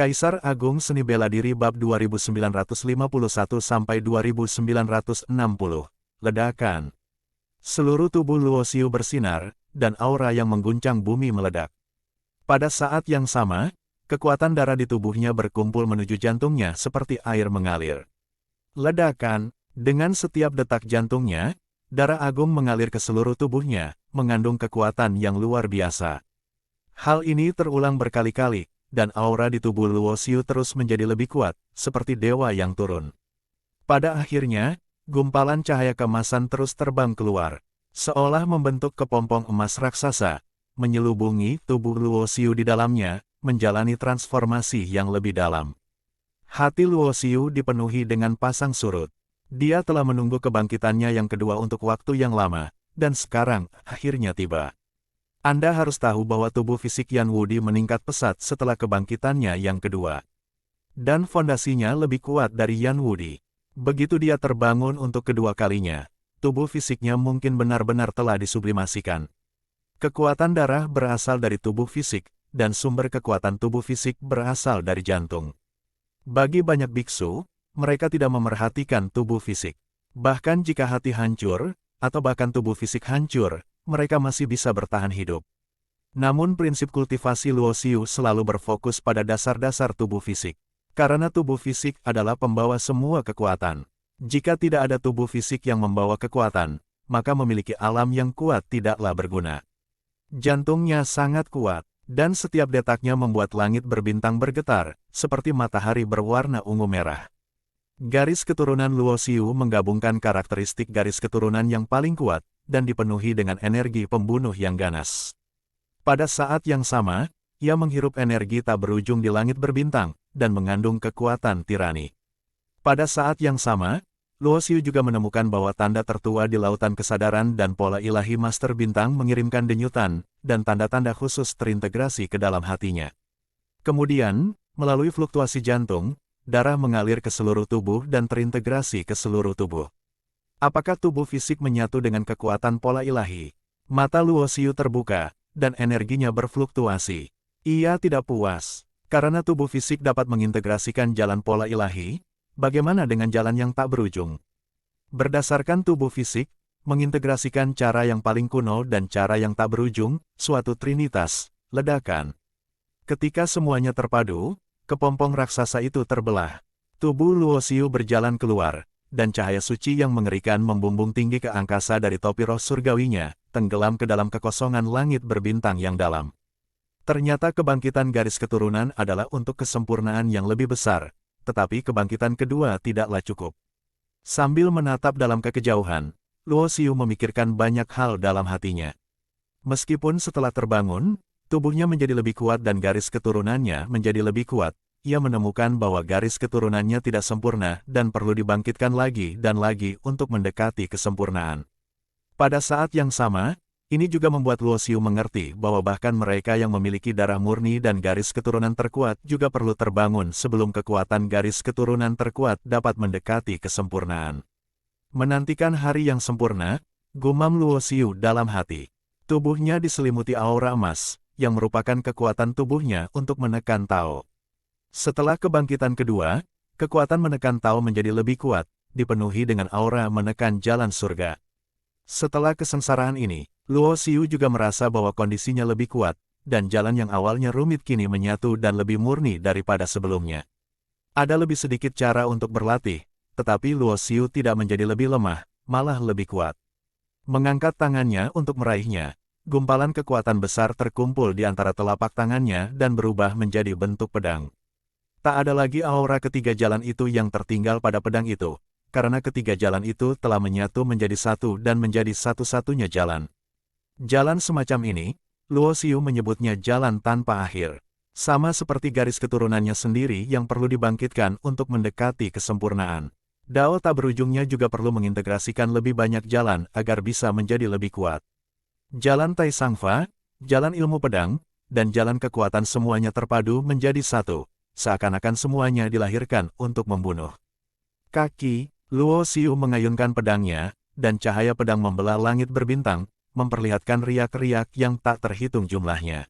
Kaisar Agung Seni Bela Diri Bab 2951-2960. Ledakan. Seluruh tubuh Luo Xiu bersinar, dan aura yang mengguncang bumi meledak. Pada saat yang sama, kekuatan darah di tubuhnya berkumpul menuju jantungnya seperti air mengalir. Ledakan, dengan setiap detak jantungnya, darah agung mengalir ke seluruh tubuhnya, mengandung kekuatan yang luar biasa. Hal ini terulang berkali-kali, dan aura di tubuh Luo Xiu terus menjadi lebih kuat, seperti dewa yang turun. Pada akhirnya, gumpalan cahaya keemasan terus terbang keluar, seolah membentuk kepompong emas raksasa, menyelubungi tubuh Luo Xiu di dalamnya, menjalani transformasi yang lebih dalam. Hati Luo Xiu dipenuhi dengan pasang surut. Dia telah menunggu kebangkitannya yang kedua untuk waktu yang lama, dan sekarang, akhirnya tiba. Anda harus tahu bahwa tubuh fisik Yan Wudi meningkat pesat setelah kebangkitannya yang kedua. Dan fondasinya lebih kuat dari Yan Wudi. Begitu dia terbangun untuk kedua kalinya, tubuh fisiknya mungkin benar-benar telah disublimasikan. Kekuatan darah berasal dari tubuh fisik, dan sumber kekuatan tubuh fisik berasal dari jantung. Bagi banyak biksu, mereka tidak memerhatikan tubuh fisik. Bahkan jika hati hancur, atau bahkan tubuh fisik hancur, mereka masih bisa bertahan hidup. Namun prinsip kultivasi Luo Xiu selalu berfokus pada dasar-dasar tubuh fisik. Karena tubuh fisik adalah pembawa semua kekuatan. Jika tidak ada tubuh fisik yang membawa kekuatan, maka memiliki alam yang kuat tidaklah berguna. Jantungnya sangat kuat, dan setiap detaknya membuat langit berbintang bergetar, seperti matahari berwarna ungu merah. Garis keturunan Luo Xiu menggabungkan karakteristik garis keturunan yang paling kuat, dan dipenuhi dengan energi pembunuh yang ganas. Pada saat yang sama, ia menghirup energi tak berujung di langit berbintang, dan mengandung kekuatan tirani. Pada saat yang sama, Luo Xiu juga menemukan bahwa tanda tertua di lautan kesadaran dan pola ilahi Master Bintang mengirimkan denyutan, dan tanda-tanda khusus terintegrasi ke dalam hatinya. Kemudian, melalui fluktuasi jantung, darah mengalir ke seluruh tubuh dan terintegrasi ke seluruh tubuh. Apakah tubuh fisik menyatu dengan kekuatan pola ilahi? Mata Luo Xiu terbuka, dan energinya berfluktuasi. Ia tidak puas. Karena tubuh fisik dapat mengintegrasikan jalan pola ilahi, bagaimana dengan jalan yang tak berujung? Berdasarkan tubuh fisik, mengintegrasikan cara yang paling kuno dan cara yang tak berujung, suatu trinitas, ledakan. Ketika semuanya terpadu, kepompong raksasa itu terbelah. Tubuh Luo Xiu berjalan keluar, dan cahaya suci yang mengerikan membumbung tinggi ke angkasa dari topi roh surgawinya, tenggelam ke dalam kekosongan langit berbintang yang dalam. Ternyata kebangkitan garis keturunan adalah untuk kesempurnaan yang lebih besar, tetapi kebangkitan kedua tidaklah cukup. Sambil menatap dalam kekejauhan, Luo Xiu memikirkan banyak hal dalam hatinya. Meskipun setelah terbangun, tubuhnya menjadi lebih kuat dan garis keturunannya menjadi lebih kuat, ia menemukan bahwa garis keturunannya tidak sempurna dan perlu dibangkitkan lagi dan lagi untuk mendekati kesempurnaan. Pada saat yang sama, ini juga membuat Luo Xiu mengerti bahwa bahkan mereka yang memiliki darah murni dan garis keturunan terkuat juga perlu terbangun sebelum kekuatan garis keturunan terkuat dapat mendekati kesempurnaan. Menantikan hari yang sempurna, gumam Luo Xiu dalam hati. Tubuhnya diselimuti aura emas, yang merupakan kekuatan tubuhnya untuk menekan Tao. Setelah kebangkitan kedua, kekuatan menekan Tao menjadi lebih kuat, dipenuhi dengan aura menekan jalan surga. Setelah kesengsaraan ini, Luo Xiu juga merasa bahwa kondisinya lebih kuat, dan jalan yang awalnya rumit kini menyatu dan lebih murni daripada sebelumnya. Ada lebih sedikit cara untuk berlatih, tetapi Luo Xiu tidak menjadi lebih lemah, malah lebih kuat. Mengangkat tangannya untuk meraihnya, gumpalan kekuatan besar terkumpul di antara telapak tangannya dan berubah menjadi bentuk pedang. Tak ada lagi aura ketiga jalan itu yang tertinggal pada pedang itu, karena ketiga jalan itu telah menyatu menjadi satu dan menjadi satu-satunya jalan. Jalan semacam ini, Luo Xiu menyebutnya jalan tanpa akhir. Sama seperti garis keturunannya sendiri yang perlu dibangkitkan untuk mendekati kesempurnaan. Dao tak berujungnya juga perlu mengintegrasikan lebih banyak jalan agar bisa menjadi lebih kuat. Jalan Tai Sangfa, jalan ilmu pedang, dan jalan kekuatan semuanya terpadu menjadi satu. Seakan-akan semuanya dilahirkan untuk membunuh. Kaki, Luo Xiu mengayunkan pedangnya, dan cahaya pedang membelah langit berbintang, memperlihatkan riak-riak yang tak terhitung jumlahnya.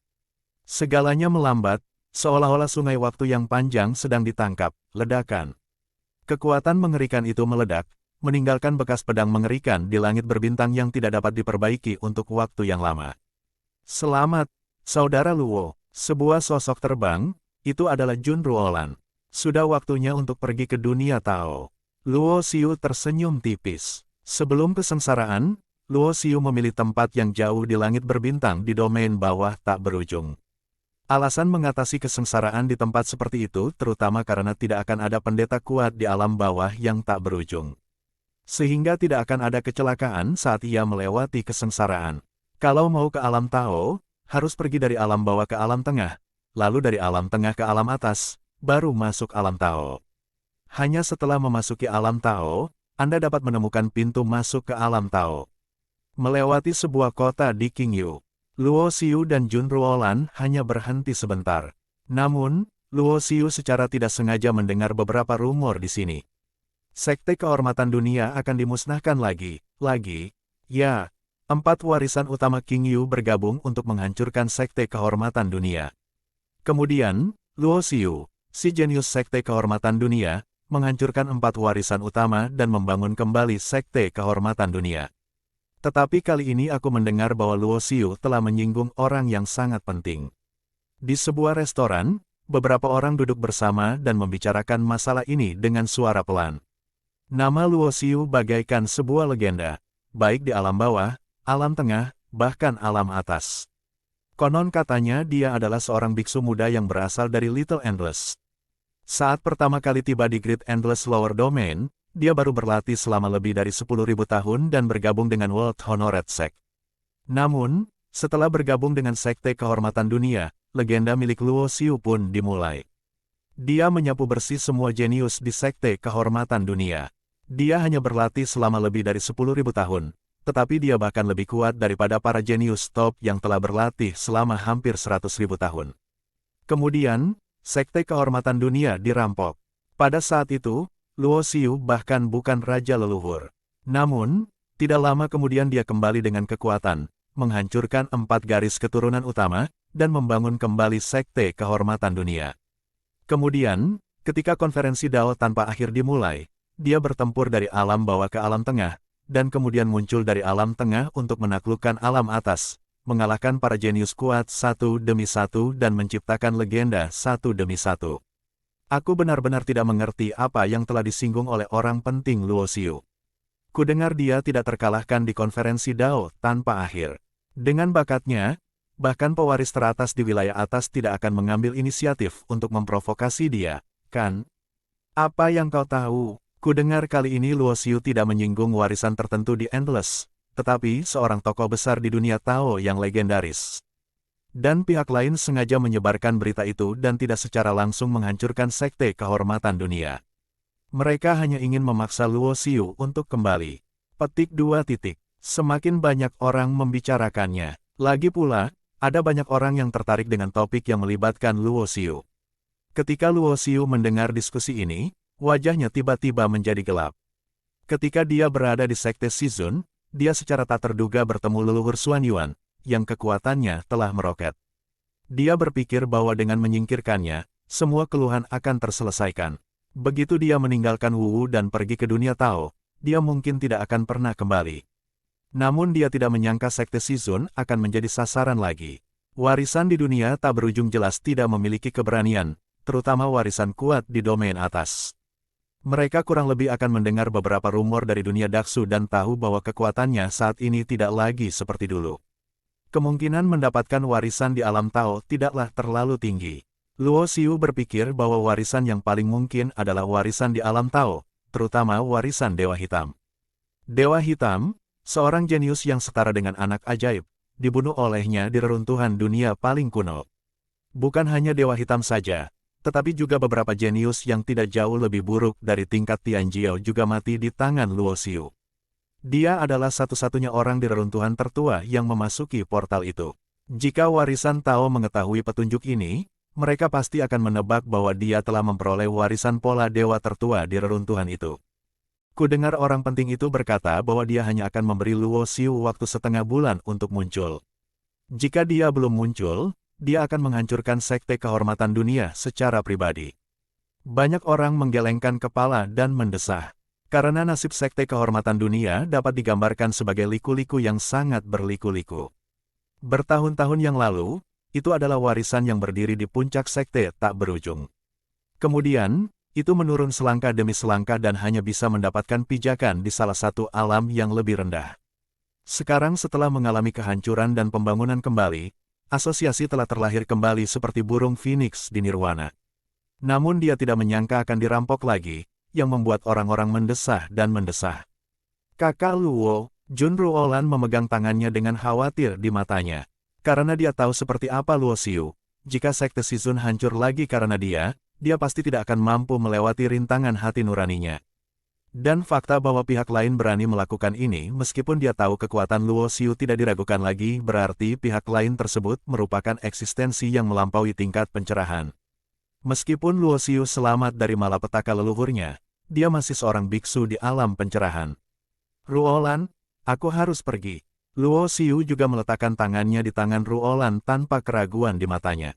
Segalanya melambat, Seolah-olah sungai waktu yang panjang sedang ditangkap, ledakan. Kekuatan mengerikan itu meledak, meninggalkan bekas pedang mengerikan di langit berbintang yang tidak dapat diperbaiki untuk waktu yang lama. Selamat, Saudara Luo. Sebuah sosok terbang, itu adalah Jun Ruolan. Sudah waktunya untuk pergi ke dunia Tao. Luo Xiu tersenyum tipis. Sebelum kesengsaraan, Luo Xiu memilih tempat yang jauh di langit berbintang di domain bawah tak berujung. Alasan mengatasi kesengsaraan di tempat seperti itu terutama karena tidak akan ada pendeta kuat di alam bawah yang tak berujung. Sehingga tidak akan ada kecelakaan saat ia melewati kesengsaraan. Kalau mau ke alam Tao, harus pergi dari alam bawah ke alam tengah, lalu dari alam tengah ke alam atas, baru masuk alam Tao. Hanya setelah memasuki alam Tao, Anda dapat menemukan pintu masuk ke alam Tao. Melewati sebuah kota di Qingyu, Luo Xiu dan Jun Ruolan hanya berhenti sebentar. Namun, Luo Xiu secara tidak sengaja mendengar beberapa rumor di sini. Sekte Kehormatan Dunia akan dimusnahkan lagi. Ya. 4 warisan utama Qingyu bergabung untuk menghancurkan Sekte Kehormatan Dunia. Kemudian, Luo Xiu, si jenius Sekte Kehormatan Dunia, menghancurkan 4 warisan utama dan membangun kembali Sekte Kehormatan Dunia. Tetapi kali ini aku mendengar bahwa Luo Xiu telah menyinggung orang yang sangat penting. Di sebuah restoran, beberapa orang duduk bersama dan membicarakan masalah ini dengan suara pelan. Nama Luo Xiu bagaikan sebuah legenda, baik di alam bawah, alam tengah, bahkan alam atas. Konon katanya dia adalah seorang biksu muda yang berasal dari Little Endless. Saat pertama kali tiba di Great Endless Lower Domain, dia baru berlatih selama lebih dari 10.000 tahun dan bergabung dengan World Honored Sect. Namun, setelah bergabung dengan Sekte Kehormatan Dunia, legenda milik Luo Xiu pun dimulai. Dia menyapu bersih semua jenius di Sekte Kehormatan Dunia. Dia hanya berlatih selama lebih dari 10.000 tahun. Tetapi dia bahkan lebih kuat daripada para jenius top yang telah berlatih selama hampir 100.000 tahun. Kemudian, Sekte Kehormatan Dunia dirampok. Pada saat itu, Luo Xiu bahkan bukan raja leluhur. Namun, tidak lama kemudian dia kembali dengan kekuatan, menghancurkan 4 garis keturunan utama, dan membangun kembali Sekte Kehormatan Dunia. Kemudian, ketika konferensi Dao tanpa akhir dimulai, dia bertempur dari alam bawah ke alam tengah, dan kemudian muncul dari alam tengah untuk menaklukkan alam atas, mengalahkan para jenius kuat satu demi satu dan menciptakan legenda satu demi satu. Aku benar-benar tidak mengerti apa yang telah disinggung oleh orang penting Luo Xiu. Kudengar dia tidak terkalahkan di konferensi Dao tanpa akhir. Dengan bakatnya, bahkan pewaris teratas di wilayah atas tidak akan mengambil inisiatif untuk memprovokasi dia, kan? Apa yang kau tahu? Kudengar kali ini Luo Xiu tidak menyinggung warisan tertentu di Endless, tetapi seorang tokoh besar di dunia Tao yang legendaris. Dan pihak lain sengaja menyebarkan berita itu dan tidak secara langsung menghancurkan Sekte Kehormatan Dunia. Mereka hanya ingin memaksa Luo Xiu untuk kembali. Petik 2. Semakin banyak orang membicarakannya. Lagi pula, ada banyak orang yang tertarik dengan topik yang melibatkan Luo Xiu. Ketika Luo Xiu mendengar diskusi ini, wajahnya tiba-tiba menjadi gelap. Ketika dia berada di Sekte Shizun, dia secara tak terduga bertemu leluhur Xuan Yuan, yang kekuatannya telah meroket. Dia berpikir bahwa dengan menyingkirkannya, semua keluhan akan terselesaikan. Begitu dia meninggalkan Wu dan pergi ke dunia Tao, dia mungkin tidak akan pernah kembali. Namun dia tidak menyangka Sekte Shizun akan menjadi sasaran lagi. Warisan di dunia tak berujung jelas tidak memiliki keberanian, terutama warisan kuat di domain atas. Mereka kurang lebih akan mendengar beberapa rumor dari dunia Daksu dan tahu bahwa kekuatannya saat ini tidak lagi seperti dulu. Kemungkinan mendapatkan warisan di alam Tao tidaklah terlalu tinggi. Luo Xiu berpikir bahwa warisan yang paling mungkin adalah warisan di alam Tao, terutama warisan Dewa Hitam. Dewa Hitam, seorang jenius yang setara dengan anak ajaib, dibunuh olehnya di reruntuhan dunia paling kuno. Bukan hanya Dewa Hitam saja, tetapi juga beberapa jenius yang tidak jauh lebih buruk dari tingkat Tianjiao juga mati di tangan Luo Xiu. Dia adalah satu-satunya orang di reruntuhan tertua yang memasuki portal itu. Jika warisan Tao mengetahui petunjuk ini, mereka pasti akan menebak bahwa dia telah memperoleh warisan pola dewa tertua di reruntuhan itu. Kudengar orang penting itu berkata bahwa dia hanya akan memberi Luo Xiu waktu setengah bulan untuk muncul. Jika dia belum muncul, dia akan menghancurkan Sekte Kehormatan Dunia secara pribadi. Banyak orang menggelengkan kepala dan mendesah. Karena nasib Sekte Kehormatan Dunia dapat digambarkan sebagai liku-liku yang sangat berliku-liku. Bertahun-tahun yang lalu, itu adalah warisan yang berdiri di puncak sekte tak berujung. Kemudian, itu menurun selangkah demi selangkah dan hanya bisa mendapatkan pijakan di salah satu alam yang lebih rendah. Sekarang setelah mengalami kehancuran dan pembangunan kembali, asosiasi telah terlahir kembali seperti burung phoenix di nirwana. Namun dia tidak menyangka akan dirampok lagi, yang membuat orang-orang mendesah dan mendesah. Kakak Luo, Jun Ruolan memegang tangannya dengan khawatir di matanya. Karena dia tahu seperti apa Luo Xiu, jika Sekte Shizun hancur lagi karena dia pasti tidak akan mampu melewati rintangan hati nuraninya. Dan fakta bahwa pihak lain berani melakukan ini meskipun dia tahu kekuatan Luo Xiu tidak diragukan lagi berarti pihak lain tersebut merupakan eksistensi yang melampaui tingkat pencerahan. Meskipun Luo Xiu selamat dari malapetaka leluhurnya, dia masih seorang biksu di alam pencerahan. Ruolan, aku harus pergi. Luo Xiu juga meletakkan tangannya di tangan Ruolan tanpa keraguan di matanya.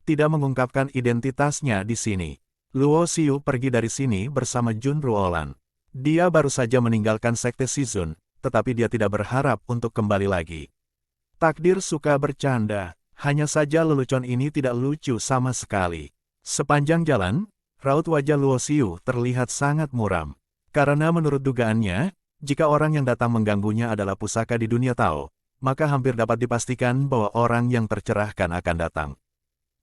Tidak mengungkapkan identitasnya di sini. Luo Xiu pergi dari sini bersama Jun Ruolan. Dia baru saja meninggalkan Sekte Shizun, tetapi dia tidak berharap untuk kembali lagi. Takdir suka bercanda, hanya saja lelucon ini tidak lucu sama sekali. Sepanjang jalan, raut wajah Luo Xiu terlihat sangat muram. Karena menurut dugaannya, jika orang yang datang mengganggunya adalah pusaka di dunia Tao, maka hampir dapat dipastikan bahwa orang yang tercerahkan akan datang.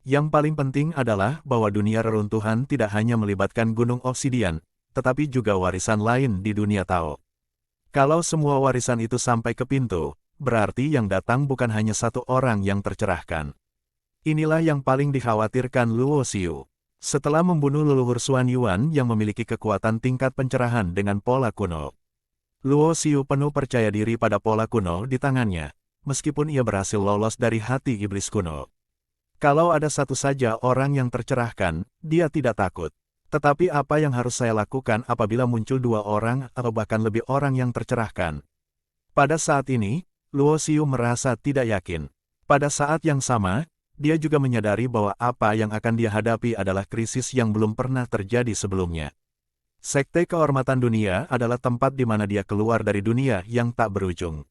Yang paling penting adalah bahwa dunia reruntuhan tidak hanya melibatkan gunung obsidian, tetapi juga warisan lain di dunia Tao. Kalau semua warisan itu sampai ke pintu, berarti yang datang bukan hanya satu orang yang tercerahkan. Inilah yang paling dikhawatirkan Luo Xiu. Setelah membunuh leluhur Xuan Yuan yang memiliki kekuatan tingkat pencerahan dengan pola kuno, Luo Xiu penuh percaya diri pada pola kuno di tangannya, meskipun ia berhasil lolos dari hati iblis kuno. Kalau ada satu saja orang yang tercerahkan, dia tidak takut. Tetapi apa yang harus saya lakukan apabila muncul dua orang atau bahkan lebih orang yang tercerahkan? Pada saat ini, Luo Xiu merasa tidak yakin. Pada saat yang sama, dia juga menyadari bahwa apa yang akan dia hadapi adalah krisis yang belum pernah terjadi sebelumnya. Sekte Kehormatan Dunia adalah tempat di mana dia keluar dari dunia yang tak berujung.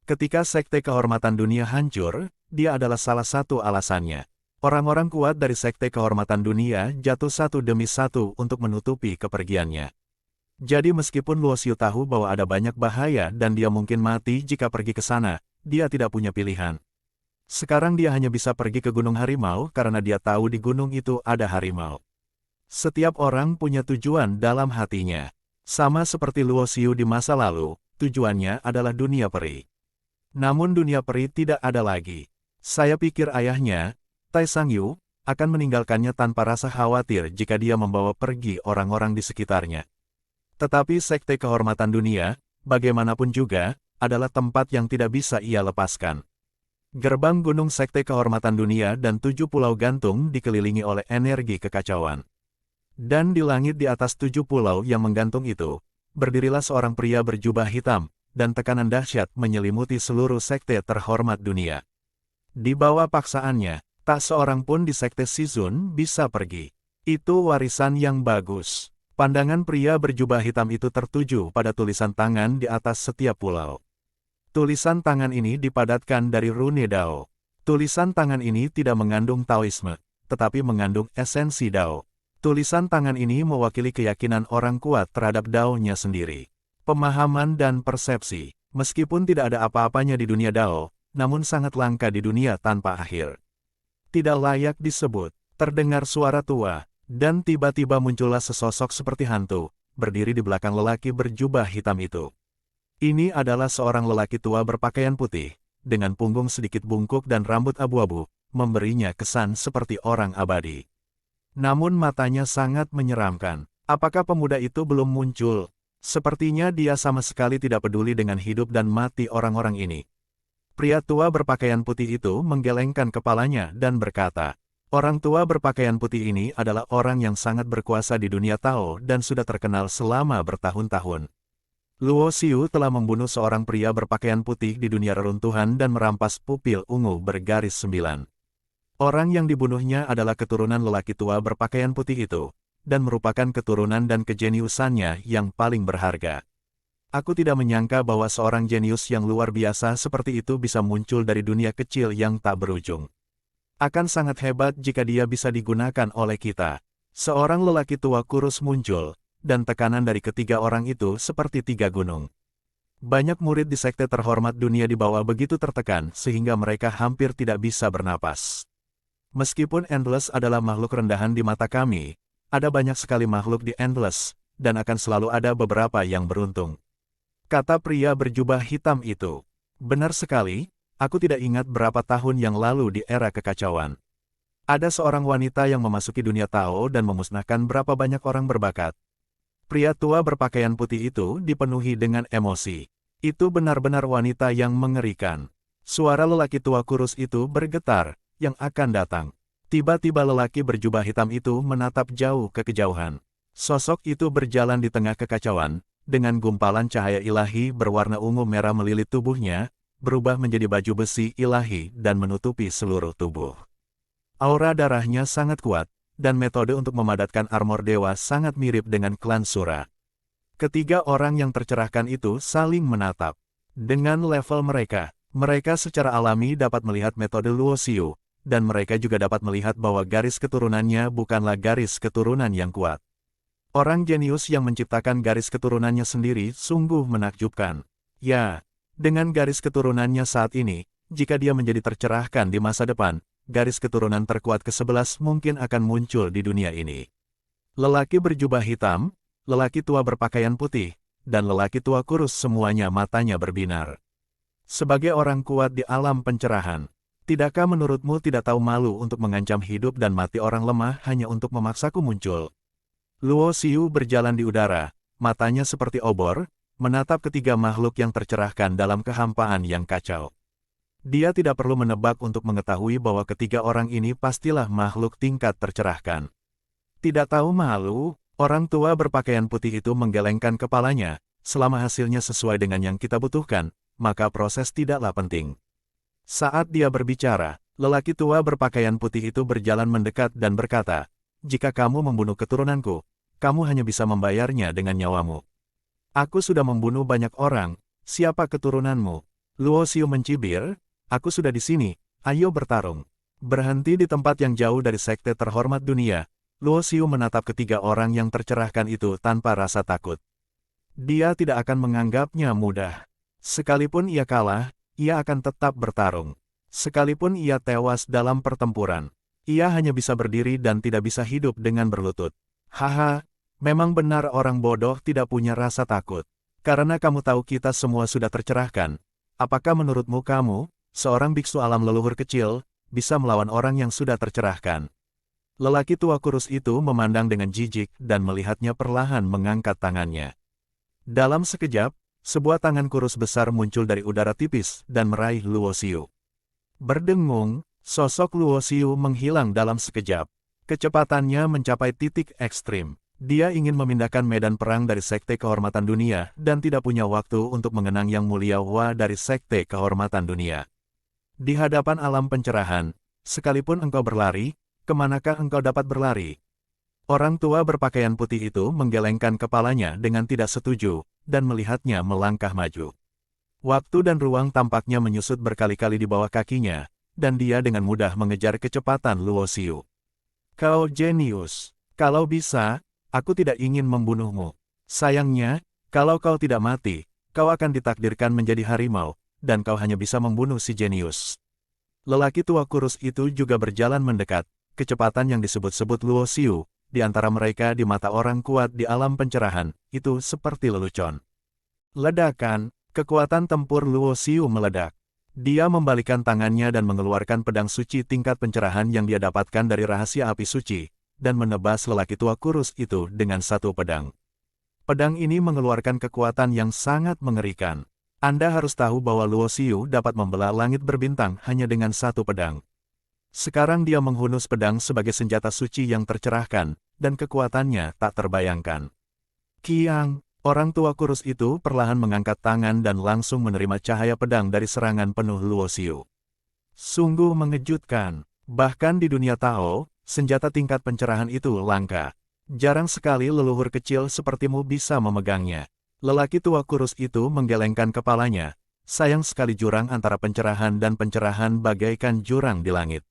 Ketika Sekte Kehormatan Dunia hancur, dia adalah salah satu alasannya. Orang-orang kuat dari Sekte Kehormatan Dunia jatuh satu demi satu untuk menutupi kepergiannya. Jadi meskipun Luo Xiu tahu bahwa ada banyak bahaya dan dia mungkin mati jika pergi ke sana, dia tidak punya pilihan. Sekarang dia hanya bisa pergi ke Gunung Harimau karena dia tahu di gunung itu ada harimau. Setiap orang punya tujuan dalam hatinya. Sama seperti Luo Xiu di masa lalu, tujuannya adalah dunia peri. Namun dunia peri tidak ada lagi. Saya pikir ayahnya, Tai Sangyu, akan meninggalkannya tanpa rasa khawatir jika dia membawa pergi orang-orang di sekitarnya. Tetapi Sekte Kehormatan Dunia, bagaimanapun juga, adalah tempat yang tidak bisa ia lepaskan. Gerbang gunung Sekte Kehormatan Dunia dan 7 pulau gantung dikelilingi oleh energi kekacauan. Dan di langit di atas 7 pulau yang menggantung itu, berdirilah seorang pria berjubah hitam, dan tekanan dahsyat menyelimuti seluruh sekte terhormat dunia. Di bawah paksaannya, tak seorang pun di Sekte Shizun bisa pergi. Itu warisan yang bagus. Pandangan pria berjubah hitam itu tertuju pada tulisan tangan di atas setiap pulau. Tulisan tangan ini dipadatkan dari rune Dao. Tulisan tangan ini tidak mengandung Taoisme, tetapi mengandung esensi Dao. Tulisan tangan ini mewakili keyakinan orang kuat terhadap Dao-nya sendiri. Pemahaman dan persepsi, meskipun tidak ada apa-apanya di dunia Dao, namun sangat langka di dunia tanpa akhir. Tidak layak disebut, terdengar suara tua, dan tiba-tiba muncullah sesosok seperti hantu, berdiri di belakang lelaki berjubah hitam itu. Ini adalah seorang lelaki tua berpakaian putih, dengan punggung sedikit bungkuk dan rambut abu-abu, memberinya kesan seperti orang abadi. Namun matanya sangat menyeramkan. Apakah pemuda itu belum muncul? Sepertinya dia sama sekali tidak peduli dengan hidup dan mati orang-orang ini. Pria tua berpakaian putih itu menggelengkan kepalanya dan berkata, orang tua berpakaian putih ini adalah orang yang sangat berkuasa di dunia Tao dan sudah terkenal selama bertahun-tahun. Luo Xiu telah membunuh seorang pria berpakaian putih di dunia reruntuhan dan merampas pupil ungu bergaris 9. Orang yang dibunuhnya adalah keturunan lelaki tua berpakaian putih itu, dan merupakan keturunan dan kejeniusannya yang paling berharga. Aku tidak menyangka bahwa seorang jenius yang luar biasa seperti itu bisa muncul dari dunia kecil yang tak berujung. Akan sangat hebat jika dia bisa digunakan oleh kita. Seorang lelaki tua kurus muncul, dan tekanan dari ketiga orang itu seperti tiga gunung. Banyak murid di sekte terhormat dunia di bawah begitu tertekan sehingga mereka hampir tidak bisa bernapas. Meskipun Endless adalah makhluk rendahan di mata kami, ada banyak sekali makhluk di Endless, dan akan selalu ada beberapa yang beruntung. Kata pria berjubah hitam itu. Benar sekali, aku tidak ingat berapa tahun yang lalu di era kekacauan. Ada seorang wanita yang memasuki dunia Tao dan memusnahkan berapa banyak orang berbakat. Pria tua berpakaian putih itu dipenuhi dengan emosi. Itu benar-benar wanita yang mengerikan. Suara lelaki tua kurus itu bergetar, yang akan datang. Tiba-tiba lelaki berjubah hitam itu menatap jauh ke kejauhan. Sosok itu berjalan di tengah kekacauan, dengan gumpalan cahaya ilahi berwarna ungu merah melilit tubuhnya, berubah menjadi baju besi ilahi dan menutupi seluruh tubuh. Aura darahnya sangat kuat, dan metode untuk memadatkan armor dewa sangat mirip dengan klan Sura. Ketiga orang yang tercerahkan itu saling menatap. Dengan level mereka, mereka secara alami dapat melihat metode Luo Xiu, dan mereka juga dapat melihat bahwa garis keturunannya bukanlah garis keturunan yang kuat. Orang jenius yang menciptakan garis keturunannya sendiri sungguh menakjubkan. Ya, dengan garis keturunannya saat ini, jika dia menjadi tercerahkan di masa depan, garis keturunan terkuat ke-11 mungkin akan muncul di dunia ini. Lelaki berjubah hitam, lelaki tua berpakaian putih, dan lelaki tua kurus semuanya matanya berbinar. Sebagai orang kuat di alam pencerahan, tidakkah menurutmu tidak tahu malu untuk mengancam hidup dan mati orang lemah hanya untuk memaksaku muncul? Luo Xiu berjalan di udara, matanya seperti obor, menatap ketiga makhluk yang tercerahkan dalam kehampaan yang kacau. Dia tidak perlu menebak untuk mengetahui bahwa ketiga orang ini pastilah makhluk tingkat tercerahkan. Tidak tahu malu, orang tua berpakaian putih itu menggelengkan kepalanya, selama hasilnya sesuai dengan yang kita butuhkan, maka proses tidaklah penting. Saat dia berbicara, lelaki tua berpakaian putih itu berjalan mendekat dan berkata, "Jika kamu membunuh keturunanku, kamu hanya bisa membayarnya dengan nyawamu. Aku sudah membunuh banyak orang, siapa keturunanmu?" Luo Xiu mencibir, "Aku sudah di sini, ayo bertarung." Berhenti di tempat yang jauh dari sekte terhormat dunia, Luo Xiu menatap ketiga orang yang tercerahkan itu tanpa rasa takut. Dia tidak akan menganggapnya mudah. Sekalipun ia kalah, ia akan tetap bertarung. Sekalipun ia tewas dalam pertempuran, ia hanya bisa berdiri dan tidak bisa hidup dengan berlutut. Haha, memang benar orang bodoh tidak punya rasa takut. Karena kamu tahu kita semua sudah tercerahkan. Apakah menurutmu kamu, seorang biksu alam leluhur kecil, bisa melawan orang yang sudah tercerahkan? Lelaki tua kurus itu memandang dengan jijik dan melihatnya perlahan mengangkat tangannya. Dalam sekejap, sebuah tangan kurus besar muncul dari udara tipis dan meraih Luo Xiu. Berdengung, sosok Luo Xiu menghilang dalam sekejap. Kecepatannya mencapai titik ekstrim. Dia ingin memindahkan medan perang dari Sekte Kehormatan Dunia dan tidak punya waktu untuk mengenang Yang Mulia Hua dari Sekte Kehormatan Dunia. Di hadapan alam pencerahan, sekalipun engkau berlari, kemanakah engkau dapat berlari? Orang tua berpakaian putih itu menggelengkan kepalanya dengan tidak setuju, dan melihatnya melangkah maju. Waktu dan ruang tampaknya menyusut berkali-kali di bawah kakinya, dan dia dengan mudah mengejar kecepatan Luo Xiu. Kau jenius. Kalau bisa, aku tidak ingin membunuhmu. Sayangnya, kalau kau tidak mati, kau akan ditakdirkan menjadi harimau, dan kau hanya bisa membunuh si jenius. Lelaki tua kurus itu juga berjalan mendekat, kecepatan yang disebut-sebut Luo Xiu, di antara mereka di mata orang kuat di alam pencerahan, itu seperti lelucon. Ledakan, kekuatan tempur Luo Xiu meledak. Dia membalikan tangannya dan mengeluarkan pedang suci tingkat pencerahan yang dia dapatkan dari rahasia api suci, dan menebas lelaki tua kurus itu dengan satu pedang. Pedang ini mengeluarkan kekuatan yang sangat mengerikan. Anda harus tahu bahwa Luo Xiu dapat membelah langit berbintang hanya dengan satu pedang. Sekarang dia menghunus pedang sebagai senjata suci yang tercerahkan, dan kekuatannya tak terbayangkan. Kiang, orang tua kurus itu perlahan mengangkat tangan dan langsung menerima cahaya pedang dari serangan penuh Luo Xiu. Sungguh mengejutkan. Bahkan di dunia Tao, senjata tingkat pencerahan itu langka. Jarang sekali leluhur kecil sepertimu bisa memegangnya. Lelaki tua kurus itu menggelengkan kepalanya. Sayang sekali jurang antara pencerahan dan pencerahan bagaikan jurang di langit.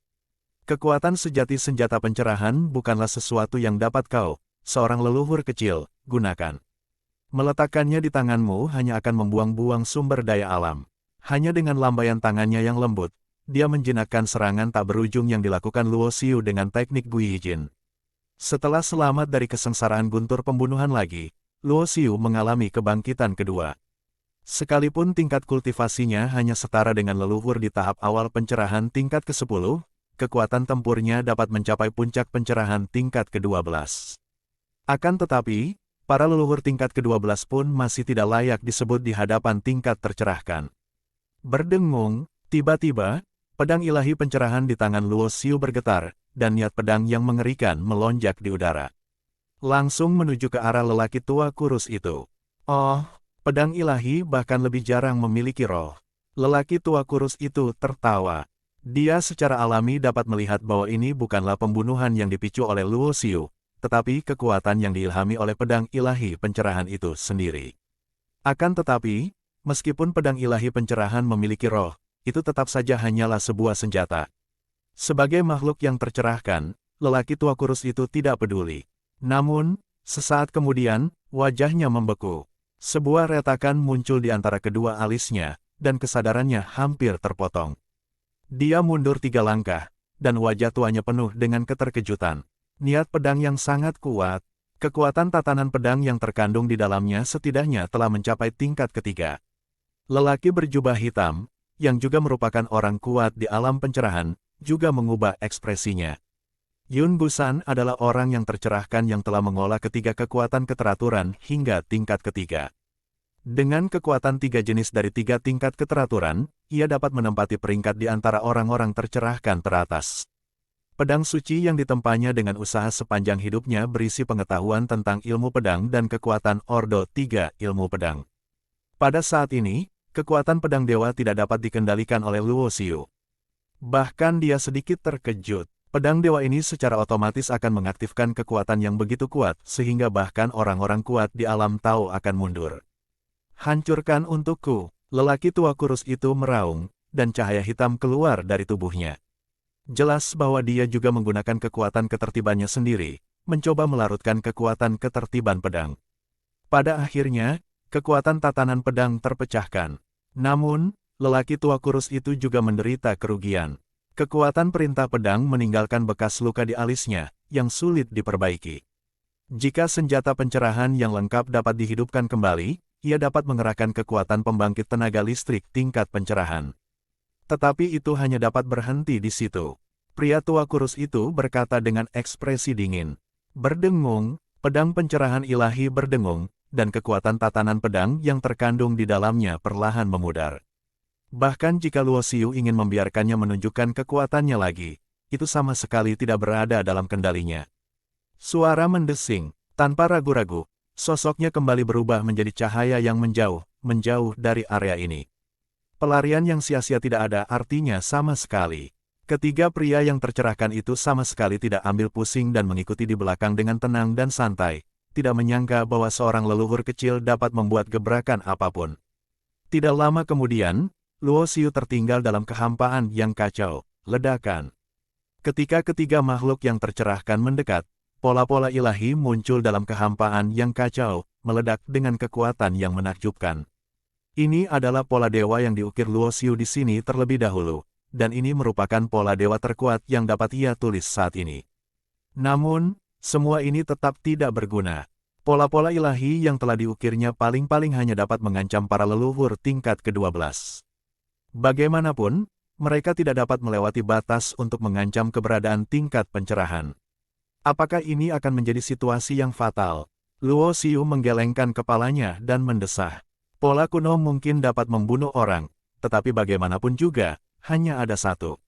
Kekuatan sejati senjata pencerahan bukanlah sesuatu yang dapat kau, seorang leluhur kecil, gunakan. Meletakkannya di tanganmu hanya akan membuang-buang sumber daya alam. Hanya dengan lambaian tangannya yang lembut, dia menjinakkan serangan tak berujung yang dilakukan Luo Xiu dengan teknik Gui Jin. Setelah selamat dari kesengsaraan guntur pembunuhan lagi, Luo Xiu mengalami kebangkitan kedua. Sekalipun tingkat kultivasinya hanya setara dengan leluhur di tahap awal pencerahan tingkat ke-10, kekuatan tempurnya dapat mencapai puncak pencerahan tingkat ke-12. Akan tetapi, para leluhur tingkat ke-12 pun masih tidak layak disebut di hadapan tingkat tercerahkan. Berdengung, tiba-tiba, pedang ilahi pencerahan di tangan Luo Xiu bergetar, dan niat pedang yang mengerikan melonjak di udara. Langsung menuju ke arah lelaki tua kurus itu. Oh, pedang ilahi bahkan lebih jarang memiliki roh. Lelaki tua kurus itu tertawa. Dia secara alami dapat melihat bahwa ini bukanlah pembunuhan yang dipicu oleh Luo Xiu, tetapi kekuatan yang diilhami oleh pedang ilahi pencerahan itu sendiri. Akan tetapi, meskipun pedang ilahi pencerahan memiliki roh, itu tetap saja hanyalah sebuah senjata. Sebagai makhluk yang tercerahkan, lelaki tua kurus itu tidak peduli. Namun, sesaat kemudian, wajahnya membeku. Sebuah retakan muncul di antara kedua alisnya, dan kesadarannya hampir terpotong. Dia mundur 3 langkah, dan wajah tuanya penuh dengan keterkejutan. Niat pedang yang sangat kuat, kekuatan tatanan pedang yang terkandung di dalamnya setidaknya telah mencapai tingkat ketiga. Lelaki berjubah hitam, yang juga merupakan orang kuat di alam pencerahan, juga mengubah ekspresinya. Yun Busan adalah orang yang tercerahkan yang telah mengolah ketiga kekuatan keteraturan hingga tingkat ketiga. Dengan kekuatan 3 jenis dari 3 tingkat keteraturan, ia dapat menempati peringkat di antara orang-orang tercerahkan teratas. Pedang suci yang ditempanya dengan usaha sepanjang hidupnya berisi pengetahuan tentang ilmu pedang dan kekuatan Ordo 3 ilmu pedang. Pada saat ini, kekuatan pedang dewa tidak dapat dikendalikan oleh Luo Xiu. Bahkan dia sedikit terkejut. Pedang dewa ini secara otomatis akan mengaktifkan kekuatan yang begitu kuat, sehingga bahkan orang-orang kuat di alam Tao akan mundur. Hancurkan untukku, lelaki tua kurus itu meraung, dan cahaya hitam keluar dari tubuhnya. Jelas bahwa dia juga menggunakan kekuatan ketertibannya sendiri, mencoba melarutkan kekuatan ketertiban pedang. Pada akhirnya, kekuatan tatanan pedang terpecahkan. Namun, lelaki tua kurus itu juga menderita kerugian. Kekuatan perintah pedang meninggalkan bekas luka di alisnya, yang sulit diperbaiki. Jika senjata pencerahan yang lengkap dapat dihidupkan kembali, ia dapat mengerahkan kekuatan pembangkit tenaga listrik tingkat pencerahan. Tetapi itu hanya dapat berhenti di situ. Pria tua kurus itu berkata dengan ekspresi dingin. Berdengung, pedang pencerahan ilahi berdengung, dan kekuatan tatanan pedang yang terkandung di dalamnya perlahan memudar. Bahkan jika Luo Xiu ingin membiarkannya menunjukkan kekuatannya lagi, itu sama sekali tidak berada dalam kendalinya. Suara mendesing, tanpa ragu-ragu, sosoknya kembali berubah menjadi cahaya yang menjauh dari area ini. Pelarian yang sia-sia tidak ada artinya sama sekali. Ketiga pria yang tercerahkan itu sama sekali tidak ambil pusing dan mengikuti di belakang dengan tenang dan santai, tidak menyangka bahwa seorang leluhur kecil dapat membuat gebrakan apapun. Tidak lama kemudian, Luo Xiu tertinggal dalam kehampaan yang kacau, ledakan. Ketika ketiga makhluk yang tercerahkan mendekat, pola-pola ilahi muncul dalam kehampaan yang kacau, meledak dengan kekuatan yang menakjubkan. Ini adalah pola dewa yang diukir Luo Xiu di sini terlebih dahulu, dan ini merupakan pola dewa terkuat yang dapat ia tulis saat ini. Namun, semua ini tetap tidak berguna. Pola-pola ilahi yang telah diukirnya paling-paling hanya dapat mengancam para leluhur tingkat ke-12. Bagaimanapun, mereka tidak dapat melewati batas untuk mengancam keberadaan tingkat pencerahan. Apakah ini akan menjadi situasi yang fatal? Luo Xiu menggelengkan kepalanya dan mendesah. Pola kuno mungkin dapat membunuh orang, tetapi bagaimanapun juga, hanya ada satu.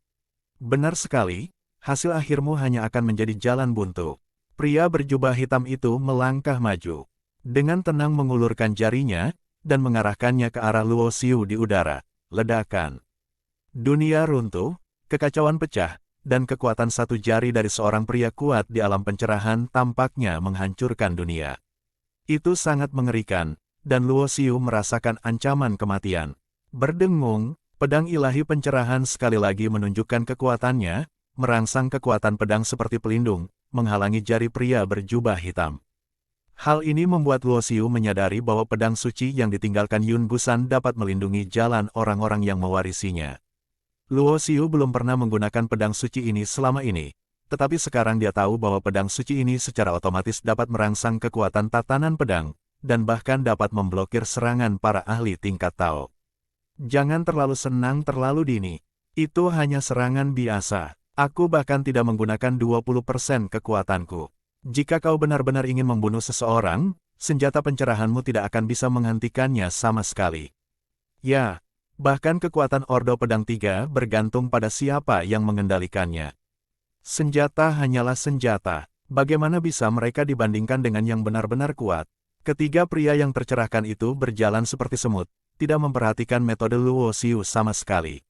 Benar sekali, hasil akhirmu hanya akan menjadi jalan buntu. Pria berjubah hitam itu melangkah maju. Dengan tenang mengulurkan jarinya, dan mengarahkannya ke arah Luo Xiu di udara. Ledakan. Dunia runtuh, kekacauan pecah, dan kekuatan satu jari dari seorang pria kuat di alam pencerahan tampaknya menghancurkan dunia. Itu sangat mengerikan, dan Luo Xiu merasakan ancaman kematian. Berdengung, pedang ilahi pencerahan sekali lagi menunjukkan kekuatannya, merangsang kekuatan pedang seperti pelindung, menghalangi jari pria berjubah hitam. Hal ini membuat Luo Xiu menyadari bahwa pedang suci yang ditinggalkan Yun Busan dapat melindungi jalan orang-orang yang mewarisinya. Luo Xiu belum pernah menggunakan pedang suci ini selama ini, tetapi sekarang dia tahu bahwa pedang suci ini secara otomatis dapat merangsang kekuatan tatanan pedang, dan bahkan dapat memblokir serangan para ahli tingkat Tao. Jangan terlalu senang terlalu dini. Itu hanya serangan biasa. Aku bahkan tidak menggunakan 20% kekuatanku. Jika kau benar-benar ingin membunuh seseorang, senjata pencerahanmu tidak akan bisa menghentikannya sama sekali. Ya, bahkan kekuatan Ordo Pedang Tiga bergantung pada siapa yang mengendalikannya. Senjata hanyalah senjata. Bagaimana bisa mereka dibandingkan dengan yang benar-benar kuat? Ketiga pria yang tercerahkan itu berjalan seperti semut, tidak memperhatikan metode Luo Xiu sama sekali.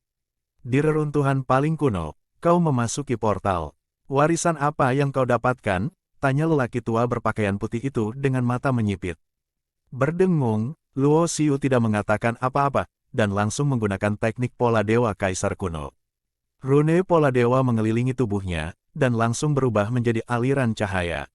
Di reruntuhan paling kuno, kau memasuki portal. Warisan apa yang kau dapatkan? Tanya lelaki tua berpakaian putih itu dengan mata menyipit. Berdengung, Luo Xiu tidak mengatakan apa-apa, dan langsung menggunakan teknik pola dewa kaisar kuno. Rune pola dewa mengelilingi tubuhnya, dan langsung berubah menjadi aliran cahaya.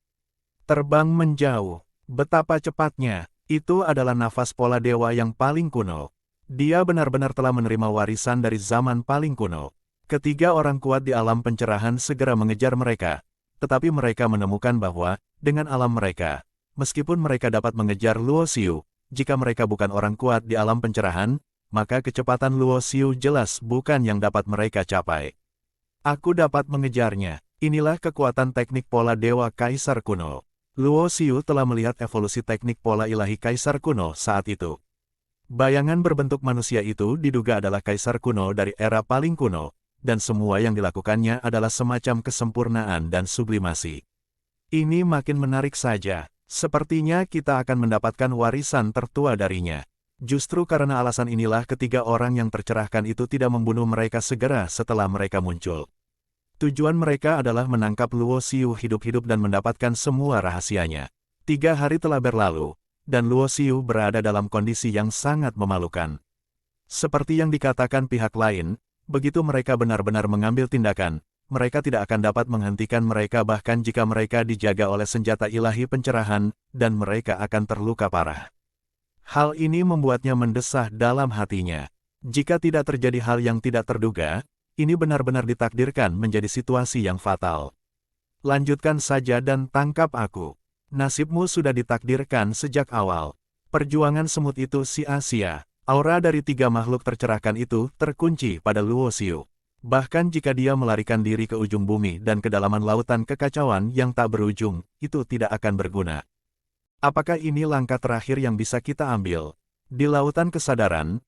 Terbang menjauh. Betapa cepatnya. Itu adalah nafas pola dewa yang paling kuno. Dia benar-benar telah menerima warisan dari zaman paling kuno. Ketiga orang kuat di alam pencerahan segera mengejar mereka. Tetapi mereka menemukan bahwa, dengan alam mereka, meskipun mereka dapat mengejar Luo Xiu, jika mereka bukan orang kuat di alam pencerahan, maka kecepatan Luo Xiu jelas bukan yang dapat mereka capai. Aku dapat mengejarnya. Inilah kekuatan teknik pola dewa kaisar kuno. Luo Xiu telah melihat evolusi teknik pola ilahi kaisar kuno saat itu. Bayangan berbentuk manusia itu diduga adalah kaisar kuno dari era paling kuno, dan semua yang dilakukannya adalah semacam kesempurnaan dan sublimasi. Ini makin menarik saja. Sepertinya kita akan mendapatkan warisan tertua darinya. Justru karena alasan inilah ketiga orang yang tercerahkan itu tidak membunuh mereka segera setelah mereka muncul. Tujuan mereka adalah menangkap Luo Xiu hidup-hidup dan mendapatkan semua rahasianya. 3 hari telah berlalu, dan Luo Xiu berada dalam kondisi yang sangat memalukan. Seperti yang dikatakan pihak lain, begitu mereka benar-benar mengambil tindakan, mereka tidak akan dapat menghentikan mereka bahkan jika mereka dijaga oleh senjata ilahi pencerahan, dan mereka akan terluka parah. Hal ini membuatnya mendesah dalam hatinya. Jika tidak terjadi hal yang tidak terduga, ini benar-benar ditakdirkan menjadi situasi yang fatal. Lanjutkan saja dan tangkap aku. Nasibmu sudah ditakdirkan sejak awal. Perjuangan semut itu sia-sia. Aura dari 3 makhluk tercerahkan itu terkunci pada Luo Xiu. Bahkan jika dia melarikan diri ke ujung bumi dan kedalaman lautan kekacauan yang tak berujung, itu tidak akan berguna. Apakah ini langkah terakhir yang bisa kita ambil? Di lautan kesadaran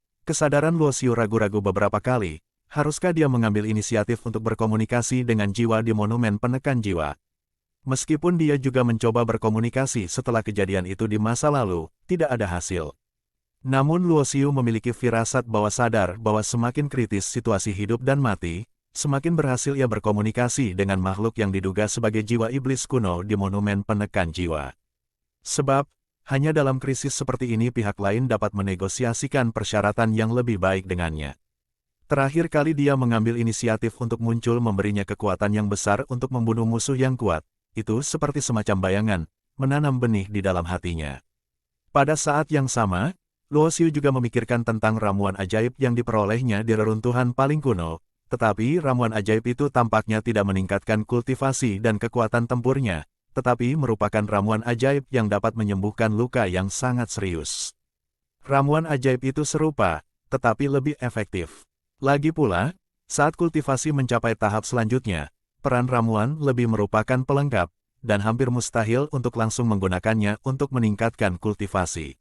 Luo Xiu ragu-ragu beberapa kali. Haruskah dia mengambil inisiatif untuk berkomunikasi dengan jiwa di monumen penekan jiwa? Meskipun dia juga mencoba berkomunikasi setelah kejadian itu di masa lalu, tidak ada hasil. Namun Luo Xiu memiliki firasat bawah sadar bahwa semakin kritis situasi hidup dan mati, semakin berhasil ia berkomunikasi dengan makhluk yang diduga sebagai jiwa iblis kuno di monumen penekan jiwa. Sebab, hanya dalam krisis seperti ini pihak lain dapat menegosiasikan persyaratan yang lebih baik dengannya. Terakhir kali dia mengambil inisiatif untuk muncul memberinya kekuatan yang besar untuk membunuh musuh yang kuat, itu seperti semacam bayangan, menanam benih di dalam hatinya. Pada saat yang sama, Luo Xiu juga memikirkan tentang ramuan ajaib yang diperolehnya di reruntuhan paling kuno, tetapi ramuan ajaib itu tampaknya tidak meningkatkan kultivasi dan kekuatan tempurnya, tetapi merupakan ramuan ajaib yang dapat menyembuhkan luka yang sangat serius. Ramuan ajaib itu serupa, tetapi lebih efektif. Lagi pula, saat kultivasi mencapai tahap selanjutnya, peran ramuan lebih merupakan pelengkap, dan hampir mustahil untuk langsung menggunakannya untuk meningkatkan kultivasi.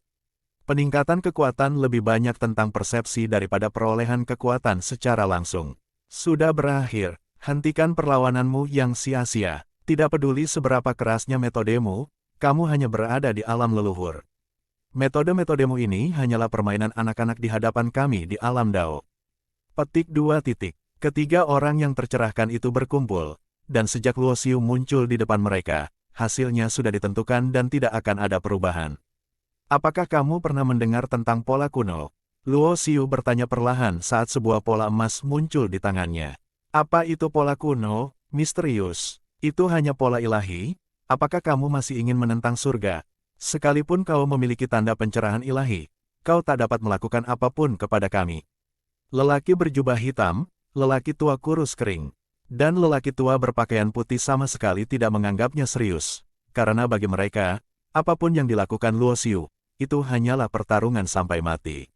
Peningkatan kekuatan lebih banyak tentang persepsi daripada perolehan kekuatan secara langsung. Sudah berakhir, hentikan perlawananmu yang sia-sia. Tidak peduli seberapa kerasnya metodemu, kamu hanya berada di alam leluhur. Metode-metodemu ini hanyalah permainan anak-anak di hadapan kami di alam Dao. Petik 2. Ketiga orang yang tercerahkan itu berkumpul, dan sejak Luo Xiu muncul di depan mereka, hasilnya sudah ditentukan dan tidak akan ada perubahan. Apakah kamu pernah mendengar tentang pola kuno? Luo Xiu bertanya perlahan saat sebuah pola emas muncul di tangannya. Apa itu pola kuno? Misterius. Itu hanya pola ilahi? Apakah kamu masih ingin menentang surga? Sekalipun kau memiliki tanda pencerahan ilahi, kau tak dapat melakukan apapun kepada kami. Lelaki berjubah hitam, lelaki tua kurus kering, dan lelaki tua berpakaian putih sama sekali tidak menganggapnya serius, karena bagi mereka, apapun yang dilakukan Luo Xiu, itu hanyalah pertarungan sampai mati.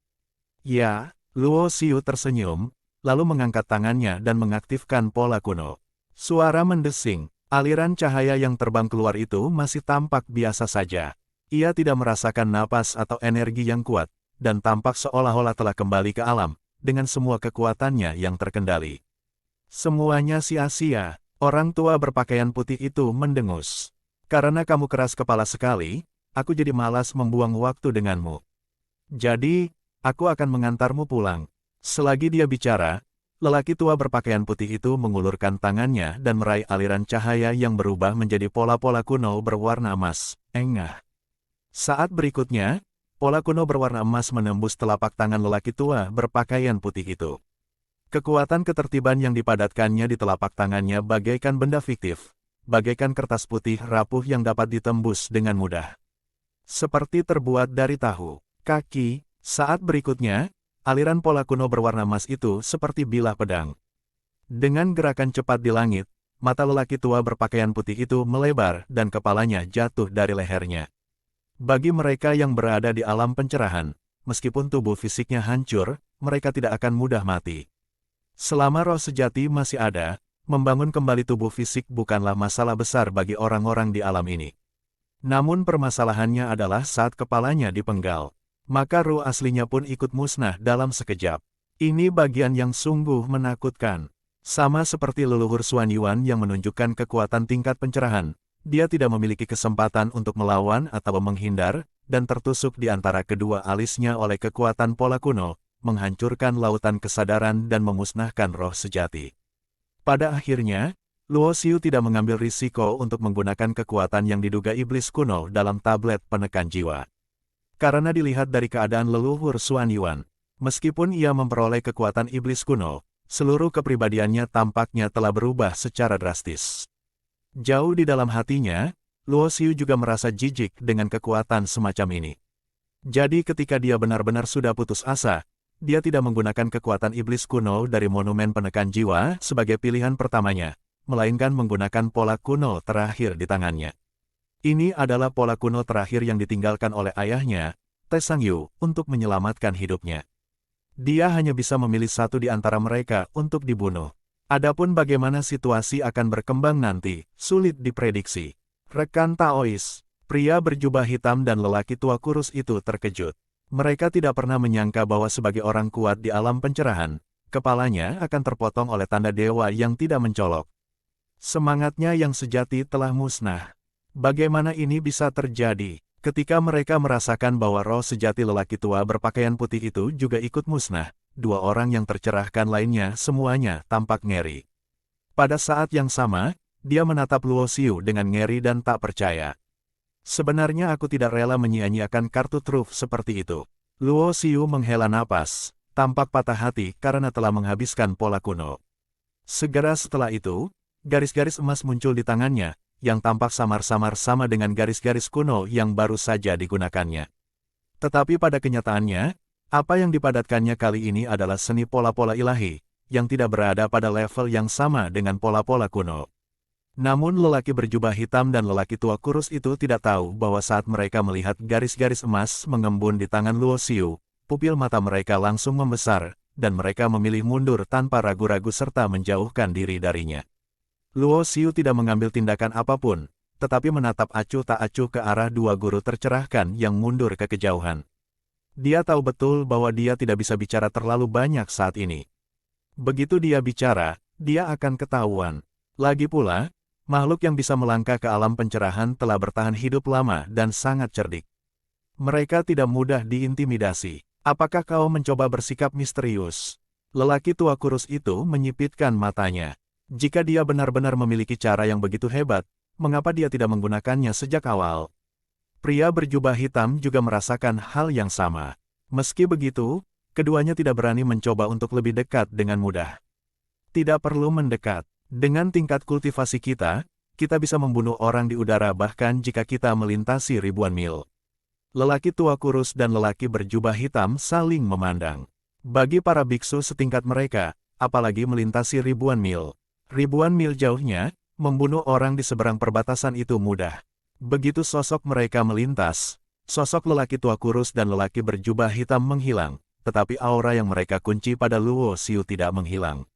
Ya, Luo Xiu tersenyum, lalu mengangkat tangannya dan mengaktifkan pola kuno. Suara mendesing, aliran cahaya yang terbang keluar itu masih tampak biasa saja. Ia tidak merasakan napas atau energi yang kuat, dan tampak seolah-olah telah kembali ke alam, dengan semua kekuatannya yang terkendali. Semuanya sia-sia, orang tua berpakaian putih itu mendengus. Karena kamu keras kepala sekali, aku jadi malas membuang waktu denganmu. Jadi, aku akan mengantarmu pulang. Selagi dia bicara, lelaki tua berpakaian putih itu mengulurkan tangannya dan meraih aliran cahaya yang berubah menjadi pola-pola kuno berwarna emas, engah. Saat berikutnya, pola kuno berwarna emas menembus telapak tangan lelaki tua berpakaian putih itu. Kekuatan ketertiban yang dipadatkannya di telapak tangannya bagaikan benda fiktif, bagaikan kertas putih rapuh yang dapat ditembus dengan mudah. Seperti terbuat dari tahu, kaki. Saat berikutnya, aliran pola kuno berwarna emas itu seperti bilah pedang. Dengan gerakan cepat di langit, mata lelaki tua berpakaian putih itu melebar dan kepalanya jatuh dari lehernya. Bagi mereka yang berada di alam pencerahan, meskipun tubuh fisiknya hancur, mereka tidak akan mudah mati. Selama roh sejati masih ada, membangun kembali tubuh fisik bukanlah masalah besar bagi orang-orang di alam ini. Namun permasalahannya adalah saat kepalanya dipenggal, maka ruh aslinya pun ikut musnah dalam sekejap. Ini bagian yang sungguh menakutkan. Sama seperti leluhur Xuan Yuan yang menunjukkan kekuatan tingkat pencerahan, dia tidak memiliki kesempatan untuk melawan atau menghindar, dan tertusuk di antara kedua alisnya oleh kekuatan pola kuno, menghancurkan lautan kesadaran dan memusnahkan roh sejati. Pada akhirnya, Luo Xiu tidak mengambil risiko untuk menggunakan kekuatan yang diduga iblis kuno dalam tablet penekan jiwa. Karena dilihat dari keadaan leluhur Xuan Yuan, meskipun ia memperoleh kekuatan iblis kuno, seluruh kepribadiannya tampaknya telah berubah secara drastis. Jauh di dalam hatinya, Luo Xiu juga merasa jijik dengan kekuatan semacam ini. Jadi ketika dia benar-benar sudah putus asa, dia tidak menggunakan kekuatan iblis kuno dari monumen penekan jiwa sebagai pilihan pertamanya, melainkan menggunakan pola kuno terakhir di tangannya. Ini adalah pola kuno terakhir yang ditinggalkan oleh ayahnya, Te Sangyu, untuk menyelamatkan hidupnya. Dia hanya bisa memilih satu di antara mereka untuk dibunuh. Adapun bagaimana situasi akan berkembang nanti, sulit diprediksi. Rekan Taois, pria berjubah hitam dan lelaki tua kurus itu terkejut. Mereka tidak pernah menyangka bahwa sebagai orang kuat di alam pencerahan, kepalanya akan terpotong oleh tanda dewa yang tidak mencolok. Semangatnya yang sejati telah musnah. Bagaimana ini bisa terjadi? Ketika mereka merasakan bahwa roh sejati lelaki tua berpakaian putih itu juga ikut musnah, dua orang yang tercerahkan lainnya semuanya tampak ngeri. Pada saat yang sama, dia menatap Luo Xiu dengan ngeri dan tak percaya. Sebenarnya aku tidak rela menyia-nyiakan kartu truf seperti itu. Luo Xiu menghela napas, tampak patah hati karena telah menghabiskan pola kuno. Segera setelah itu, garis-garis emas muncul di tangannya, yang tampak samar-samar sama dengan garis-garis kuno yang baru saja digunakannya. Tetapi pada kenyataannya, apa yang dipadatkannya kali ini adalah seni pola-pola ilahi, yang tidak berada pada level yang sama dengan pola-pola kuno. Namun lelaki berjubah hitam dan lelaki tua kurus itu tidak tahu bahwa saat mereka melihat garis-garis emas mengembun di tangan Luo Xiu, pupil mata mereka langsung membesar, dan mereka memilih mundur tanpa ragu-ragu serta menjauhkan diri darinya. Luo Xiu tidak mengambil tindakan apapun, tetapi menatap acuh tak acuh ke arah dua guru tercerahkan yang mundur ke kejauhan. Dia tahu betul bahwa dia tidak bisa bicara terlalu banyak saat ini. Begitu dia bicara, dia akan ketahuan. Lagi pula, makhluk yang bisa melangkah ke alam pencerahan telah bertahan hidup lama dan sangat cerdik. Mereka tidak mudah diintimidasi. Apakah kau mencoba bersikap misterius? Lelaki tua kurus itu menyipitkan matanya. Jika dia benar-benar memiliki cara yang begitu hebat, mengapa dia tidak menggunakannya sejak awal? Pria berjubah hitam juga merasakan hal yang sama. Meski begitu, keduanya tidak berani mencoba untuk lebih dekat dengan mudah. Tidak perlu mendekat. Dengan tingkat kultivasi kita bisa membunuh orang di udara bahkan jika kita melintasi ribuan mil. Lelaki tua kurus dan lelaki berjubah hitam saling memandang. Bagi para biksu setingkat mereka, apalagi melintasi ribuan mil jauhnya, membunuh orang di seberang perbatasan itu mudah. Begitu sosok mereka melintas, sosok lelaki tua kurus dan lelaki berjubah hitam menghilang, tetapi aura yang mereka kunci pada Luo Xiu tidak menghilang.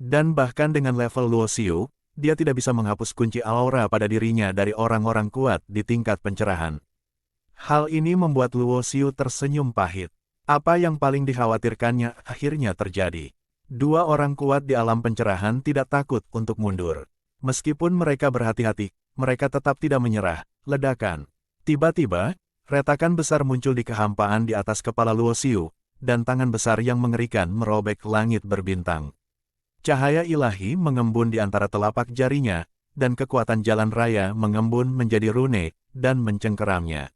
Dan bahkan dengan level Luo Xiu, dia tidak bisa menghapus kunci aura pada dirinya dari orang-orang kuat di tingkat pencerahan. Hal ini membuat Luo Xiu tersenyum pahit. Apa yang paling dikhawatirkannya akhirnya terjadi. Dua orang kuat di alam pencerahan tidak takut untuk mundur. Meskipun mereka berhati-hati, mereka tetap tidak menyerah. Ledakan. Tiba-tiba, retakan besar muncul di kehampaan di atas kepala Luo Xiu, dan tangan besar yang mengerikan merobek langit berbintang. Cahaya ilahi mengembun di antara telapak jarinya, dan kekuatan jalan raya mengembun menjadi rune, dan mencengkeramnya.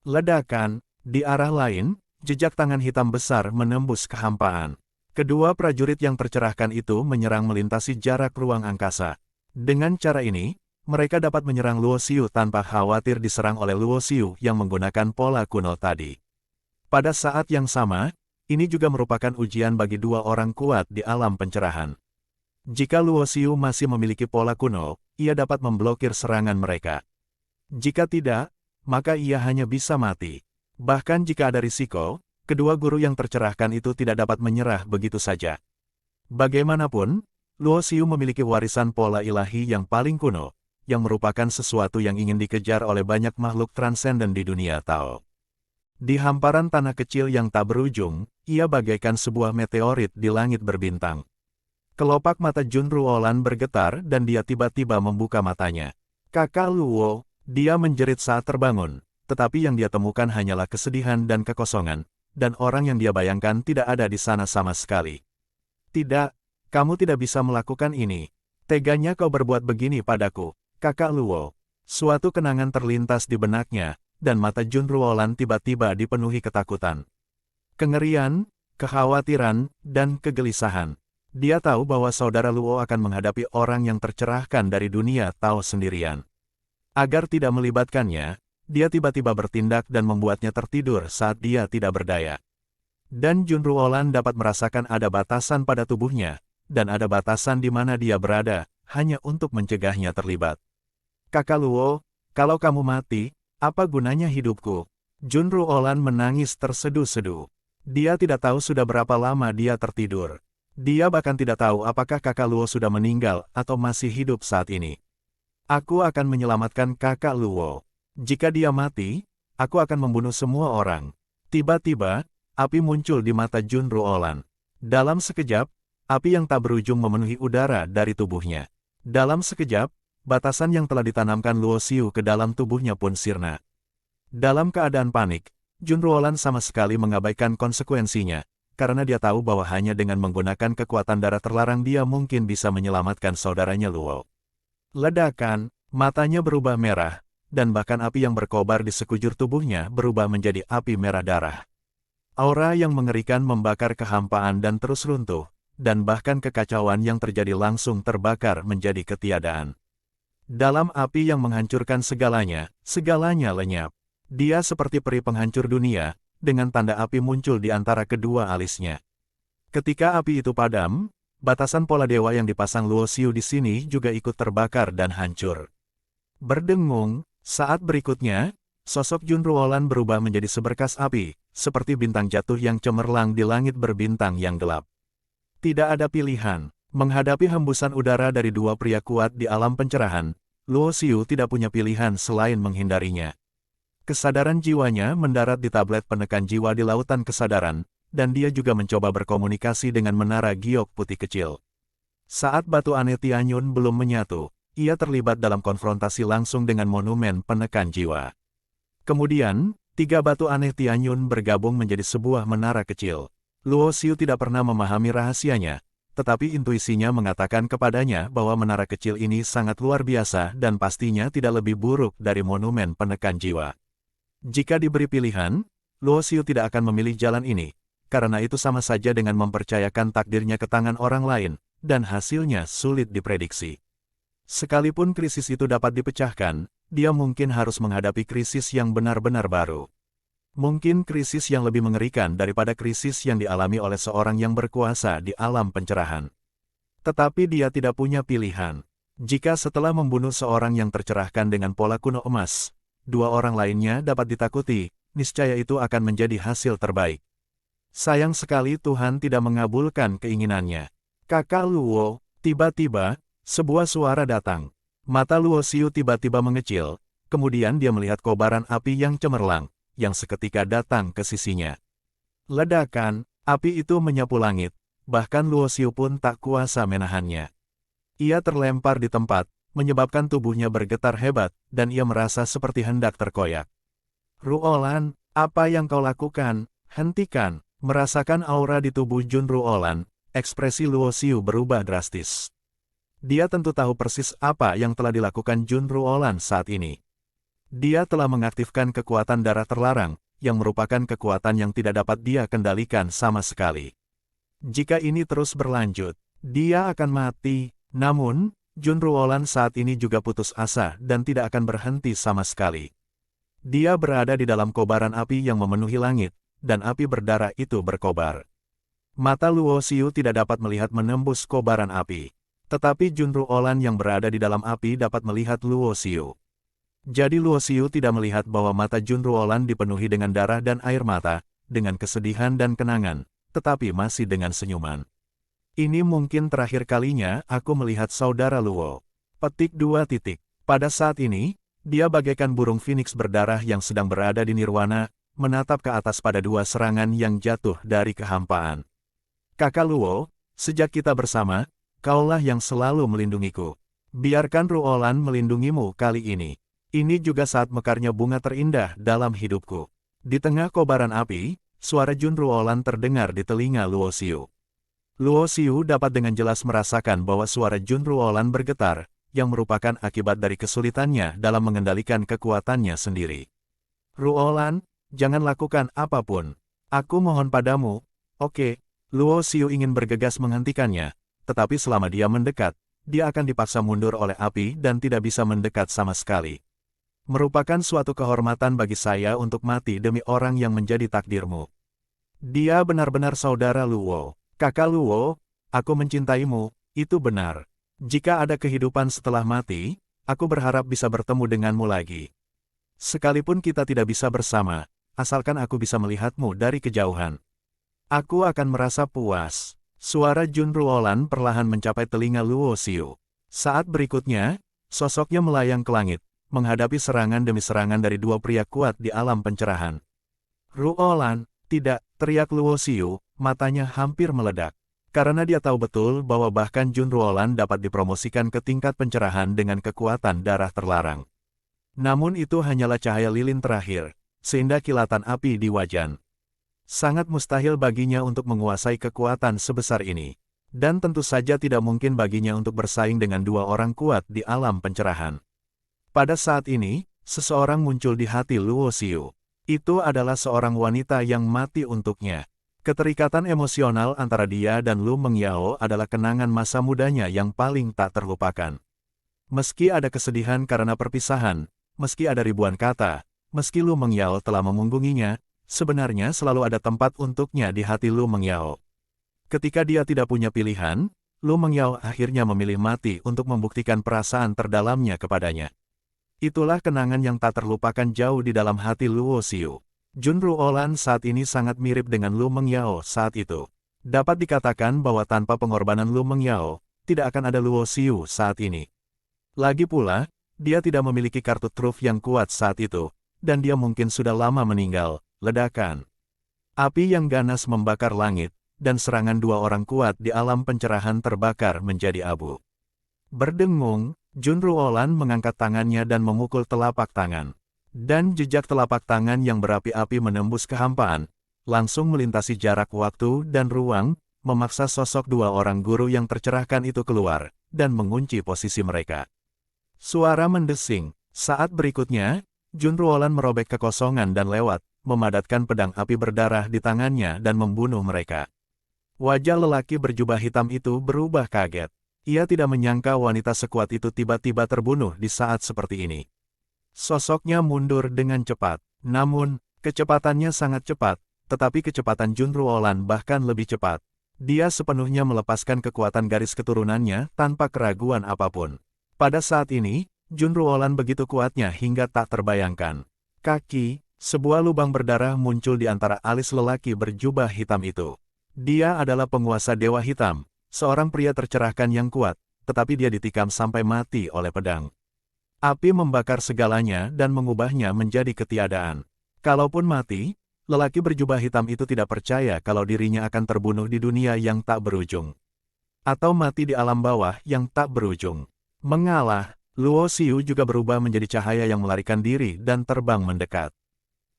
Ledakan. Di arah lain, jejak tangan hitam besar menembus kehampaan. Kedua prajurit yang tercerahkan itu menyerang melintasi jarak ruang angkasa. Dengan cara ini, mereka dapat menyerang Luo Xiu tanpa khawatir diserang oleh Luo Xiu yang menggunakan pola kuno tadi. Pada saat yang sama, ini juga merupakan ujian bagi dua orang kuat di alam pencerahan. Jika Luo Xiu masih memiliki pola kuno, ia dapat memblokir serangan mereka. Jika tidak, maka ia hanya bisa mati. Bahkan jika ada risiko, kedua guru yang tercerahkan itu tidak dapat menyerah begitu saja. Bagaimanapun, Luo Xiu memiliki warisan pola ilahi yang paling kuno, yang merupakan sesuatu yang ingin dikejar oleh banyak makhluk transenden di dunia Tao. Di hamparan tanah kecil yang tak berujung, ia bagaikan sebuah meteorit di langit berbintang. Kelopak mata Jun Ruolan bergetar dan dia tiba-tiba membuka matanya. Kakak Luo, dia menjerit saat terbangun, tetapi yang dia temukan hanyalah kesedihan dan kekosongan, dan orang yang dia bayangkan tidak ada di sana sama sekali. Tidak, kamu tidak bisa melakukan ini. Teganya kau berbuat begini padaku, kakak Luo. Suatu kenangan terlintas di benaknya, dan mata Jun Ruolan tiba-tiba dipenuhi ketakutan. Kengerian, kekhawatiran, dan kegelisahan. Dia tahu bahwa saudara Luo akan menghadapi orang yang tercerahkan dari dunia Tao sendirian. Agar tidak melibatkannya, dia tiba-tiba bertindak dan membuatnya tertidur saat dia tidak berdaya. Dan Jun Ruolan dapat merasakan ada batasan pada tubuhnya, dan ada batasan di mana dia berada, hanya untuk mencegahnya terlibat. Kakak Luo, kalau kamu mati, apa gunanya hidupku? Jun Ruolan menangis terseduh-seduh. Dia tidak tahu sudah berapa lama dia tertidur. Dia bahkan tidak tahu apakah kakak Luo sudah meninggal atau masih hidup saat ini. Aku akan menyelamatkan kakak Luo. Jika dia mati, aku akan membunuh semua orang. Tiba-tiba, api muncul di mata Jun Ruolan. Dalam sekejap, api yang tak berujung memenuhi udara dari tubuhnya. Dalam sekejap, batasan yang telah ditanamkan Luo Xiu ke dalam tubuhnya pun sirna. Dalam keadaan panik, Jun Ruolan sama sekali mengabaikan konsekuensinya, karena dia tahu bahwa hanya dengan menggunakan kekuatan darah terlarang dia mungkin bisa menyelamatkan saudaranya Luo. Ledakan, matanya berubah merah, dan bahkan api yang berkobar di sekujur tubuhnya berubah menjadi api merah darah. Aura yang mengerikan membakar kehampaan dan terus runtuh, dan bahkan kekacauan yang terjadi langsung terbakar menjadi ketiadaan. Dalam api yang menghancurkan segalanya, segalanya lenyap. Dia seperti peri penghancur dunia, dengan tanda api muncul di antara kedua alisnya. Ketika api itu padam, batasan pola dewa yang dipasang Luo Xiu di sini juga ikut terbakar dan hancur. Berdengung, saat berikutnya, sosok Jun Ruolan berubah menjadi seberkas api, seperti bintang jatuh yang cemerlang di langit berbintang yang gelap. Tidak ada pilihan, menghadapi hembusan udara dari dua pria kuat di alam pencerahan, Luo Xiu tidak punya pilihan selain menghindarinya. Kesadaran jiwanya mendarat di tablet penekan jiwa di lautan kesadaran, dan dia juga mencoba berkomunikasi dengan menara giok putih kecil. Saat batu aneh Tianyun belum menyatu, ia terlibat dalam konfrontasi langsung dengan monumen penekan jiwa. Kemudian, tiga batu aneh Tianyun bergabung menjadi sebuah menara kecil. Luo Xiu tidak pernah memahami rahasianya, tetapi intuisinya mengatakan kepadanya bahwa menara kecil ini sangat luar biasa dan pastinya tidak lebih buruk dari monumen penekan jiwa. Jika diberi pilihan, Luo Xiu tidak akan memilih jalan ini, karena itu sama saja dengan mempercayakan takdirnya ke tangan orang lain, dan hasilnya sulit diprediksi. Sekalipun krisis itu dapat dipecahkan, dia mungkin harus menghadapi krisis yang benar-benar baru. Mungkin krisis yang lebih mengerikan daripada krisis yang dialami oleh seorang yang berkuasa di alam pencerahan. Tetapi dia tidak punya pilihan. Jika setelah membunuh seorang yang tercerahkan dengan pola kuno emas, dua orang lainnya dapat ditakuti, niscaya itu akan menjadi hasil terbaik. Sayang sekali Tuhan tidak mengabulkan keinginannya. Kakak Luo, tiba-tiba, sebuah suara datang. Mata Luo Xiu tiba-tiba mengecil, kemudian dia melihat kobaran api yang cemerlang, yang seketika datang ke sisinya. Ledakan, api itu menyapu langit, bahkan Luo Xiu pun tak kuasa menahannya. Ia terlempar di tempat, menyebabkan tubuhnya bergetar hebat, dan ia merasa seperti hendak terkoyak. Ruolan, apa yang kau lakukan? Hentikan! Merasakan aura di tubuh Jun Ruolan, ekspresi Luo Xiu berubah drastis. Dia tentu tahu persis apa yang telah dilakukan Jun Ruolan saat ini. Dia telah mengaktifkan kekuatan darah terlarang, yang merupakan kekuatan yang tidak dapat dia kendalikan sama sekali. Jika ini terus berlanjut, dia akan mati. Namun, Jun Ruolan saat ini juga putus asa dan tidak akan berhenti sama sekali. Dia berada di dalam kobaran api yang memenuhi langit, dan api berdarah itu berkobar. Mata Luo Xiu tidak dapat melihat menembus kobaran api. Tetapi Jun Ruolan yang berada di dalam api dapat melihat Luo Xiu. Jadi Luo Xiu tidak melihat bahwa mata Jun Ruolan dipenuhi dengan darah dan air mata, dengan kesedihan dan kenangan, tetapi masih dengan senyuman. Ini mungkin terakhir kalinya aku melihat saudara Luo. Petik 2. Pada saat ini, dia bagaikan burung phoenix berdarah yang sedang berada di nirwana, menatap ke atas pada dua serangan yang jatuh dari kehampaan. Kakak Luo, sejak kita bersama, kaulah yang selalu melindungiku. Biarkan Ruolan melindungimu kali ini. Ini juga saat mekarnya bunga terindah dalam hidupku. Di tengah kobaran api, suara Jun Ruolan terdengar di telinga Luo Xiu. Luo Xiu dapat dengan jelas merasakan bahwa suara Jun Ruolan bergetar, yang merupakan akibat dari kesulitannya dalam mengendalikan kekuatannya sendiri. Ruolan, jangan lakukan apapun. Aku mohon padamu. Oke, Luo Xiu ingin bergegas menghentikannya, tetapi selama dia mendekat, dia akan dipaksa mundur oleh api dan tidak bisa mendekat sama sekali. Merupakan suatu kehormatan bagi saya untuk mati demi orang yang menjadi takdirmu. Dia benar-benar saudara Luo. Kakak Luo, aku mencintaimu, itu benar. Jika ada kehidupan setelah mati, aku berharap bisa bertemu denganmu lagi. Sekalipun kita tidak bisa bersama, asalkan aku bisa melihatmu dari kejauhan. Aku akan merasa puas. Suara Jun Ruolan perlahan mencapai telinga Luo Xiu. Saat berikutnya, sosoknya melayang ke langit, menghadapi serangan demi serangan dari dua pria kuat di alam pencerahan. Ruolan, tidak, teriak Luo Xiu, matanya hampir meledak. Karena dia tahu betul bahwa bahkan Jun Ruolan dapat dipromosikan ke tingkat pencerahan dengan kekuatan darah terlarang. Namun itu hanyalah cahaya lilin terakhir, seindah kilatan api di wajan. Sangat mustahil baginya untuk menguasai kekuatan sebesar ini. Dan tentu saja tidak mungkin baginya untuk bersaing dengan dua orang kuat di alam pencerahan. Pada saat ini, seseorang muncul di hati Luo Xiu. Itu adalah seorang wanita yang mati untuknya. Keterikatan emosional antara dia dan Lu Mengyao adalah kenangan masa mudanya yang paling tak terlupakan. Meski ada kesedihan karena perpisahan, meski ada ribuan kata, meski Lu Mengyao telah memunggunginya, sebenarnya selalu ada tempat untuknya di hati Lu Mengyao. Ketika dia tidak punya pilihan, Lu Mengyao akhirnya memilih mati untuk membuktikan perasaan terdalamnya kepadanya. Itulah kenangan yang tak terlupakan jauh di dalam hati Luo Xiu. Jun Ruolan saat ini sangat mirip dengan Lu Mengyao saat itu. Dapat dikatakan bahwa tanpa pengorbanan Lu Mengyao, tidak akan ada Luo Xiu saat ini. Lagi pula, dia tidak memiliki kartu truf yang kuat saat itu, dan dia mungkin sudah lama meninggal. Ledakan. Api yang ganas membakar langit, dan serangan dua orang kuat di alam pencerahan terbakar menjadi abu. Berdengung, Jun Ruolan mengangkat tangannya dan memukul telapak tangan. Dan jejak telapak tangan yang berapi-api menembus kehampaan, langsung melintasi jarak waktu dan ruang, memaksa sosok dua orang guru yang tercerahkan itu keluar, dan mengunci posisi mereka. Suara mendesing. Saat berikutnya, Junruolan merobek kekosongan dan lewat, memadatkan pedang api berdarah di tangannya dan membunuh mereka. Wajah lelaki berjubah hitam itu berubah kaget. Ia tidak menyangka wanita sekuat itu tiba-tiba terbunuh di saat seperti ini. Sosoknya mundur dengan cepat. Namun, kecepatannya sangat cepat, tetapi kecepatan Junruolan bahkan lebih cepat. Dia sepenuhnya melepaskan kekuatan garis keturunannya tanpa keraguan apapun. Pada saat ini, Junruolan begitu kuatnya hingga tak terbayangkan. Kaki, sebuah lubang berdarah muncul di antara alis lelaki berjubah hitam itu. Dia adalah penguasa Dewa Hitam, seorang pria tercerahkan yang kuat, tetapi dia ditikam sampai mati oleh pedang. Api membakar segalanya dan mengubahnya menjadi ketiadaan. Kalaupun mati, lelaki berjubah hitam itu tidak percaya kalau dirinya akan terbunuh di dunia yang tak berujung. Atau mati di alam bawah yang tak berujung. Mengalah, Luo Xiu juga berubah menjadi cahaya yang melarikan diri dan terbang mendekat.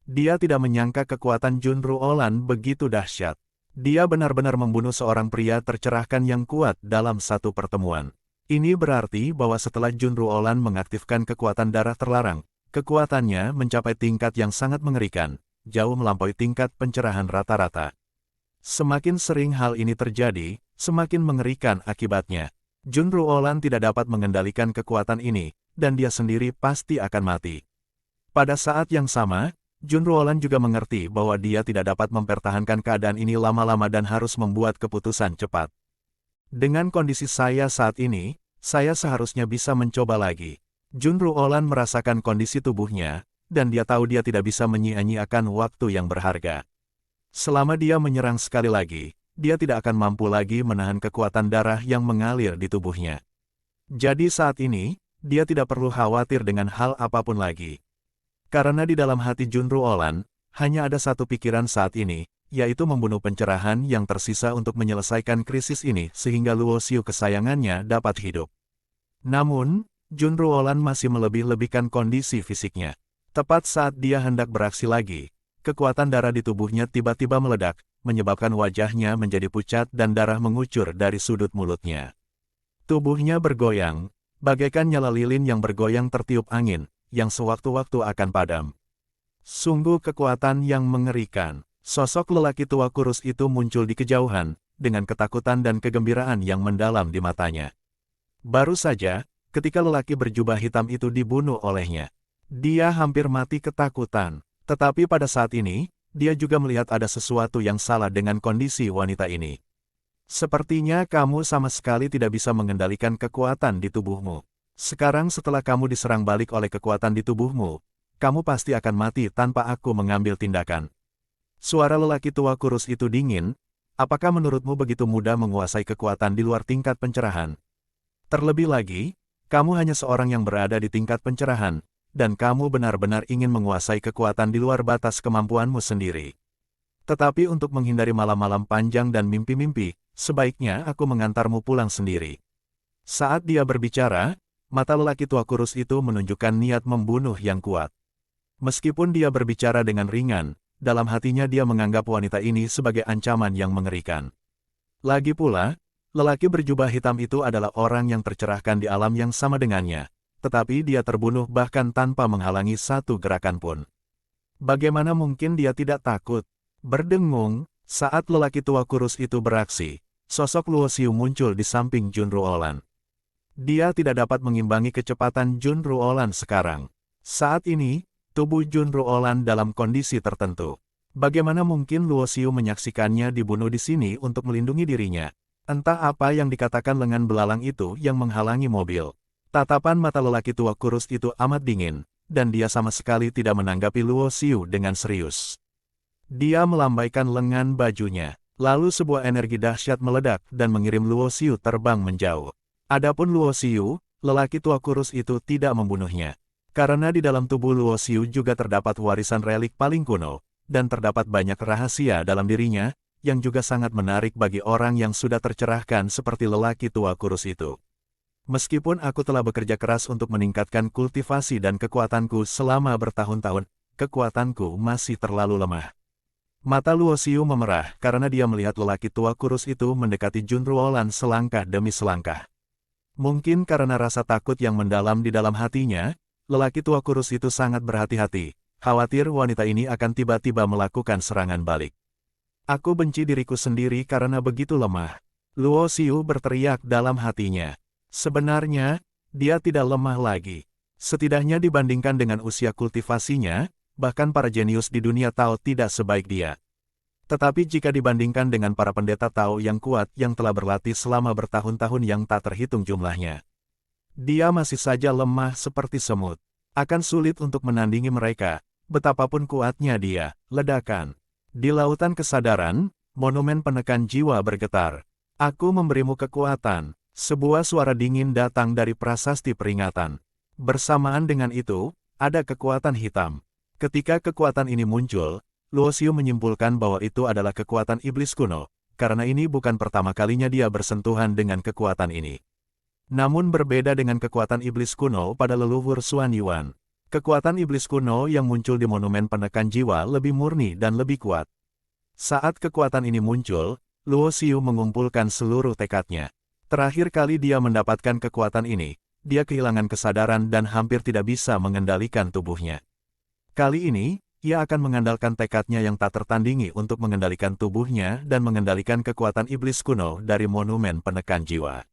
Dia tidak menyangka kekuatan Junruolan begitu dahsyat. Dia benar-benar membunuh seorang pria tercerahkan yang kuat dalam satu pertemuan. Ini berarti bahwa setelah Junruolan mengaktifkan kekuatan darah terlarang, kekuatannya mencapai tingkat yang sangat mengerikan, jauh melampaui tingkat pencerahan rata-rata. Semakin sering hal ini terjadi, semakin mengerikan akibatnya. Junruolan tidak dapat mengendalikan kekuatan ini, dan dia sendiri pasti akan mati. Pada saat yang sama, Junruolan juga mengerti bahwa dia tidak dapat mempertahankan keadaan ini lama-lama dan harus membuat keputusan cepat. Dengan kondisi saya saat ini, saya seharusnya bisa mencoba lagi. Junruolan merasakan kondisi tubuhnya, dan dia tahu dia tidak bisa menyia-nyiakan waktu yang berharga. Selama dia menyerang sekali lagi, dia tidak akan mampu lagi menahan kekuatan darah yang mengalir di tubuhnya. Jadi saat ini, dia tidak perlu khawatir dengan hal apapun lagi. Karena di dalam hati Junruolan, hanya ada satu pikiran saat ini, yaitu membunuh pencerahan yang tersisa untuk menyelesaikan krisis ini sehingga Luo Xiu kesayangannya dapat hidup. Namun, Junruolan masih melebih-lebihkan kondisi fisiknya. Tepat saat dia hendak beraksi lagi, kekuatan darah di tubuhnya tiba-tiba meledak, menyebabkan wajahnya menjadi pucat dan darah mengucur dari sudut mulutnya. Tubuhnya bergoyang, bagaikan nyala lilin yang bergoyang tertiup angin, yang sewaktu-waktu akan padam. Sungguh kekuatan yang mengerikan. Sosok lelaki tua kurus itu muncul di kejauhan, dengan ketakutan dan kegembiraan yang mendalam di matanya. Baru saja, ketika lelaki berjubah hitam itu dibunuh olehnya, dia hampir mati ketakutan. Tetapi pada saat ini, dia juga melihat ada sesuatu yang salah dengan kondisi wanita ini. Sepertinya kamu sama sekali tidak bisa mengendalikan kekuatan di tubuhmu. Sekarang setelah kamu diserang balik oleh kekuatan di tubuhmu, kamu pasti akan mati tanpa aku mengambil tindakan. Suara lelaki tua kurus itu dingin, apakah menurutmu begitu mudah menguasai kekuatan di luar tingkat pencerahan? Terlebih lagi, kamu hanya seorang yang berada di tingkat pencerahan, dan kamu benar-benar ingin menguasai kekuatan di luar batas kemampuanmu sendiri. Tetapi untuk menghindari malam-malam panjang dan mimpi-mimpi, sebaiknya aku mengantarmu pulang sendiri. Saat dia berbicara, mata lelaki tua kurus itu menunjukkan niat membunuh yang kuat. Meskipun dia berbicara dengan ringan, dalam hatinya dia menganggap wanita ini sebagai ancaman yang mengerikan. Lagi pula, lelaki berjubah hitam itu adalah orang yang tercerahkan di alam yang sama dengannya, tetapi dia terbunuh bahkan tanpa menghalangi satu gerakan pun. Bagaimana mungkin dia tidak takut? Berdengung, saat lelaki tua kurus itu beraksi, sosok Luo Xiu muncul di samping Junruolan. Dia tidak dapat mengimbangi kecepatan Junruolan sekarang. Saat ini, tubuh Junruolan dalam kondisi tertentu. Bagaimana mungkin Luo Xiu menyaksikannya dibunuh di sini untuk melindungi dirinya? Entah apa yang dikatakan lengan belalang itu yang menghalangi mobil. Tatapan mata lelaki tua kurus itu amat dingin, dan dia sama sekali tidak menanggapi Luo Xiu dengan serius. Dia melambaikan lengan bajunya, lalu sebuah energi dahsyat meledak dan mengirim Luo Xiu terbang menjauh. Adapun Luo Xiu, lelaki tua kurus itu tidak membunuhnya. Karena di dalam tubuh Luo Xiu juga terdapat warisan relik paling kuno, dan terdapat banyak rahasia dalam dirinya, yang juga sangat menarik bagi orang yang sudah tercerahkan seperti lelaki tua kurus itu. Meskipun aku telah bekerja keras untuk meningkatkan kultivasi dan kekuatanku selama bertahun-tahun, kekuatanku masih terlalu lemah. Mata Luo Xiu memerah karena dia melihat lelaki tua kurus itu mendekati Jun Ruolan selangkah demi selangkah. Mungkin karena rasa takut yang mendalam di dalam hatinya, lelaki tua kurus itu sangat berhati-hati, khawatir wanita ini akan tiba-tiba melakukan serangan balik. Aku benci diriku sendiri karena begitu lemah. Luo Xiu berteriak dalam hatinya. Sebenarnya, dia tidak lemah lagi. Setidaknya dibandingkan dengan usia kultivasinya, bahkan para jenius di dunia Tao tidak sebaik dia. Tetapi jika dibandingkan dengan para pendeta Tao yang kuat yang telah berlatih selama bertahun-tahun yang tak terhitung jumlahnya, dia masih saja lemah seperti semut. Akan sulit untuk menandingi mereka, betapapun kuatnya dia. Ledakan. Di lautan kesadaran, monumen penekan jiwa bergetar. Aku memberimu kekuatan. Sebuah suara dingin datang dari prasasti peringatan. Bersamaan dengan itu, ada kekuatan hitam. Ketika kekuatan ini muncul, Luo Xiu menyimpulkan bahwa itu adalah kekuatan iblis kuno, karena ini bukan pertama kalinya dia bersentuhan dengan kekuatan ini. Namun berbeda dengan kekuatan iblis kuno pada leluhur Xuan Yuan, kekuatan iblis kuno yang muncul di monumen penekan jiwa lebih murni dan lebih kuat. Saat kekuatan ini muncul, Luo Xiu mengumpulkan seluruh tekadnya. Terakhir kali dia mendapatkan kekuatan ini, dia kehilangan kesadaran dan hampir tidak bisa mengendalikan tubuhnya. Kali ini, ia akan mengandalkan tekadnya yang tak tertandingi untuk mengendalikan tubuhnya dan mengendalikan kekuatan iblis kuno dari monumen penekan jiwa.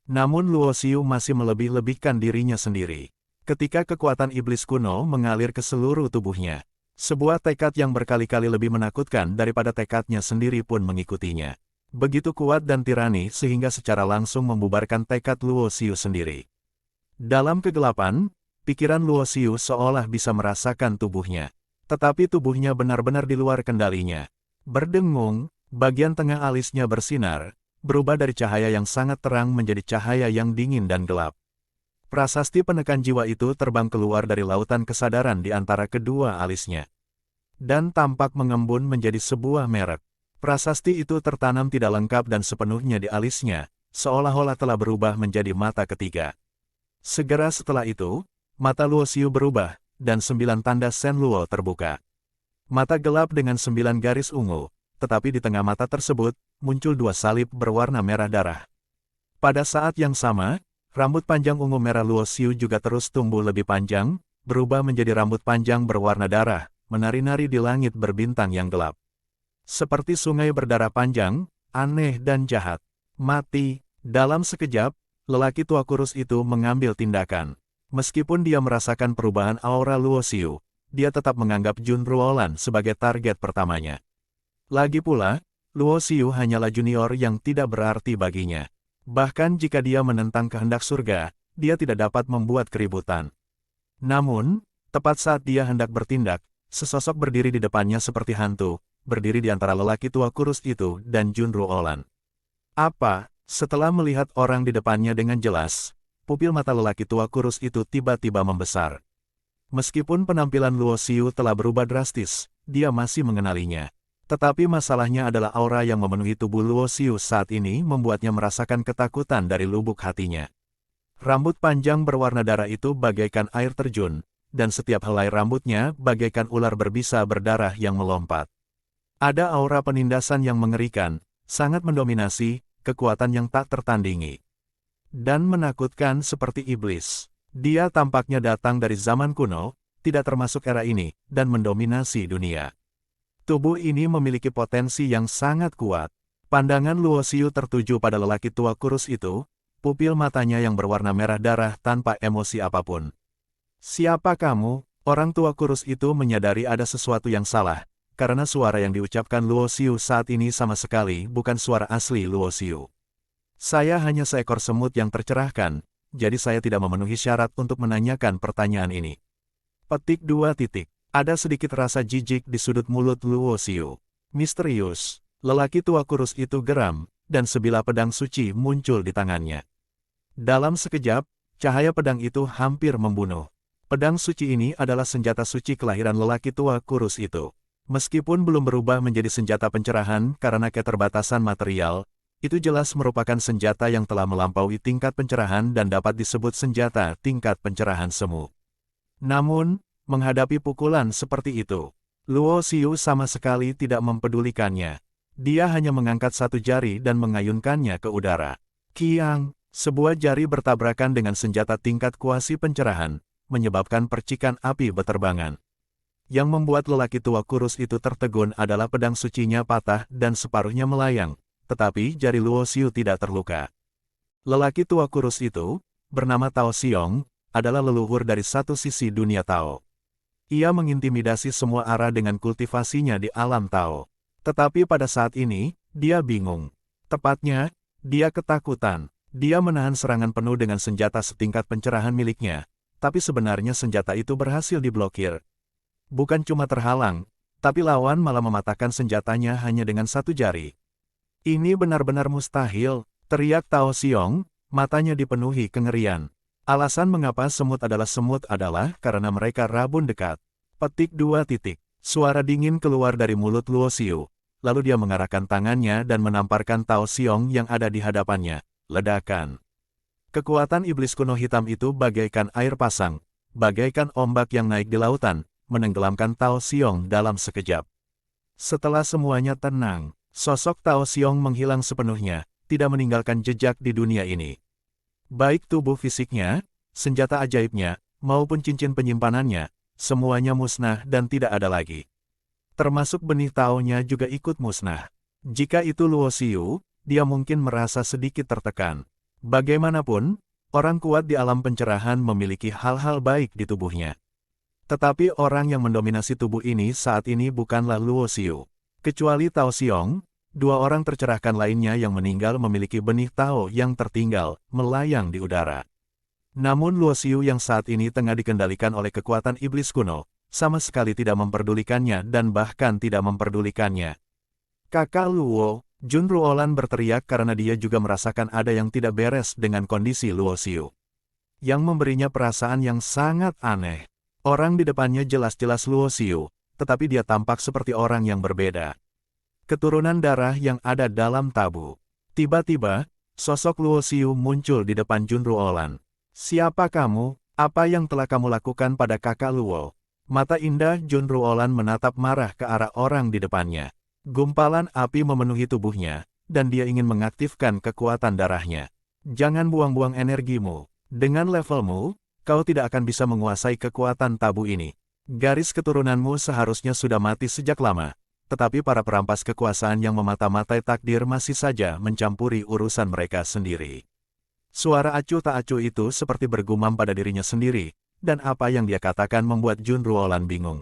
Namun Luo Xiu masih melebih-lebihkan dirinya sendiri. Ketika kekuatan iblis kuno mengalir ke seluruh tubuhnya, sebuah tekad yang berkali-kali lebih menakutkan daripada tekadnya sendiri pun mengikutinya. Begitu kuat dan tirani sehingga secara langsung membubarkan tekad Luo Xiu sendiri. Dalam kegelapan, pikiran Luo Xiu seolah bisa merasakan tubuhnya. Tetapi tubuhnya benar-benar di luar kendalinya. Berdengung, bagian tengah alisnya bersinar, berubah dari cahaya yang sangat terang menjadi cahaya yang dingin dan gelap. Prasasti penekan jiwa itu terbang keluar dari lautan kesadaran di antara kedua alisnya. Dan tampak mengembun menjadi sebuah merek. Prasasti itu tertanam tidak lengkap dan sepenuhnya di alisnya, seolah-olah telah berubah menjadi mata ketiga. Segera setelah itu, mata Luo Xiu berubah, dan 9 tanda Shen Luo terbuka. Mata gelap dengan 9 garis ungu, tetapi di tengah mata tersebut, muncul 2 salib berwarna merah darah. Pada saat yang sama, rambut panjang ungu merah Luo Xiu juga terus tumbuh lebih panjang, berubah menjadi rambut panjang berwarna darah, menari-nari di langit berbintang yang gelap. Seperti sungai berdarah panjang, aneh dan jahat. Mati. Dalam sekejap, lelaki tua kurus itu mengambil tindakan. Meskipun dia merasakan perubahan aura Luo Xiu, dia tetap menganggap Jun Ruolan sebagai target pertamanya. Lagi pula, Luo Xiu hanyalah junior yang tidak berarti baginya. Bahkan jika dia menentang kehendak surga, dia tidak dapat membuat keributan. Namun, tepat saat dia hendak bertindak, sesosok berdiri di depannya seperti hantu, berdiri di antara lelaki tua kurus itu dan Jun Ruolan. Apa? Setelah melihat orang di depannya dengan jelas, pupil mata lelaki tua kurus itu tiba-tiba membesar. Meskipun penampilan Luo Xiu telah berubah drastis, dia masih mengenalinya. Tetapi masalahnya adalah aura yang memenuhi tubuh Luo Xiu saat ini membuatnya merasakan ketakutan dari lubuk hatinya. Rambut panjang berwarna darah itu bagaikan air terjun, dan setiap helai rambutnya bagaikan ular berbisa berdarah yang melompat. Ada aura penindasan yang mengerikan, sangat mendominasi, kekuatan yang tak tertandingi. Dan menakutkan seperti iblis. Dia tampaknya datang dari zaman kuno, tidak termasuk era ini, dan mendominasi dunia. Tubuh ini memiliki potensi yang sangat kuat. Pandangan Luo Xiu tertuju pada lelaki tua kurus itu, pupil matanya yang berwarna merah darah tanpa emosi apapun. Siapa kamu? Orang tua kurus itu menyadari ada sesuatu yang salah, karena suara yang diucapkan Luo Xiu saat ini sama sekali bukan suara asli Luo Xiu. Saya hanya seekor semut yang tercerahkan, jadi saya tidak memenuhi syarat untuk menanyakan pertanyaan ini. Petik 2. Ada sedikit rasa jijik di sudut mulut Luo Xiu. Misterius, lelaki tua kurus itu geram, dan sebilah pedang suci muncul di tangannya. Dalam sekejap, cahaya pedang itu hampir membunuh. Pedang suci ini adalah senjata suci kelahiran lelaki tua kurus itu. Meskipun belum berubah menjadi senjata pencerahan karena keterbatasan material, itu jelas merupakan senjata yang telah melampaui tingkat pencerahan dan dapat disebut senjata tingkat pencerahan semu. Namun, menghadapi pukulan seperti itu, Luo Xiu sama sekali tidak mempedulikannya. Dia hanya mengangkat satu jari dan mengayunkannya ke udara. Kiang, sebuah jari bertabrakan dengan senjata tingkat kuasi pencerahan, menyebabkan percikan api beterbangan. Yang membuat lelaki tua kurus itu tertegun adalah pedang sucinya patah dan separuhnya melayang, tetapi jari Luo Xiu tidak terluka. Lelaki tua kurus itu, bernama Tao Xiong, adalah leluhur dari satu sisi dunia Tao. Ia mengintimidasi semua arah dengan kultivasinya di alam Tao. Tetapi pada saat ini, dia bingung. Tepatnya, dia ketakutan. Dia menahan serangan penuh dengan senjata setingkat pencerahan miliknya, tapi sebenarnya senjata itu berhasil diblokir. Bukan cuma terhalang, tapi lawan malah mematahkan senjatanya hanya dengan satu jari. Ini benar-benar mustahil, teriak Tao Xiong, matanya dipenuhi kengerian. Alasan mengapa semut adalah karena mereka rabun dekat. Petik 2 titik. Suara dingin keluar dari mulut Luo Xiu. Lalu dia mengarahkan tangannya dan menamparkan Tao Xiong yang ada di hadapannya. Ledakan. Kekuatan iblis kuno hitam itu bagaikan air pasang, bagaikan ombak yang naik di lautan, menenggelamkan Tao Xiong dalam sekejap. Setelah semuanya tenang, sosok Tao Xiong menghilang sepenuhnya, tidak meninggalkan jejak di dunia ini. Baik tubuh fisiknya, senjata ajaibnya, maupun cincin penyimpanannya, semuanya musnah dan tidak ada lagi. Termasuk benih Tao-nya juga ikut musnah. Jika itu Luo Xiu, dia mungkin merasa sedikit tertekan. Bagaimanapun, orang kuat di alam pencerahan memiliki hal-hal baik di tubuhnya. Tetapi orang yang mendominasi tubuh ini saat ini bukanlah Luo Xiu. Kecuali Tao Xiong, dua orang tercerahkan lainnya yang meninggal memiliki benih Tao yang tertinggal, melayang di udara. Namun Luo Xiu yang saat ini tengah dikendalikan oleh kekuatan iblis kuno, sama sekali tidak memperdulikannya dan bahkan tidak memperdulikannya. Kakak Luo, Jun Ruolan berteriak karena dia juga merasakan ada yang tidak beres dengan kondisi Luo Xiu. Yang memberinya perasaan yang sangat aneh. Orang di depannya jelas-jelas Luo Xiu, tetapi dia tampak seperti orang yang berbeda. Keturunan darah yang ada dalam tabu. Tiba-tiba, sosok Luo Xiu muncul di depan Jun Ruolan. Siapa kamu? Apa yang telah kamu lakukan pada kakak Luo? Mata indah Jun Ruolan menatap marah ke arah orang di depannya. Gumpalan api memenuhi tubuhnya, dan dia ingin mengaktifkan kekuatan darahnya. Jangan buang-buang energimu. Dengan levelmu, kau tidak akan bisa menguasai kekuatan tabu ini. Garis keturunanmu seharusnya sudah mati sejak lama. Tetapi para perampas kekuasaan yang memata-matai takdir masih saja mencampuri urusan mereka sendiri. Suara acuh tak acuh itu seperti bergumam pada dirinya sendiri, dan apa yang dia katakan membuat Jun Ruolan bingung.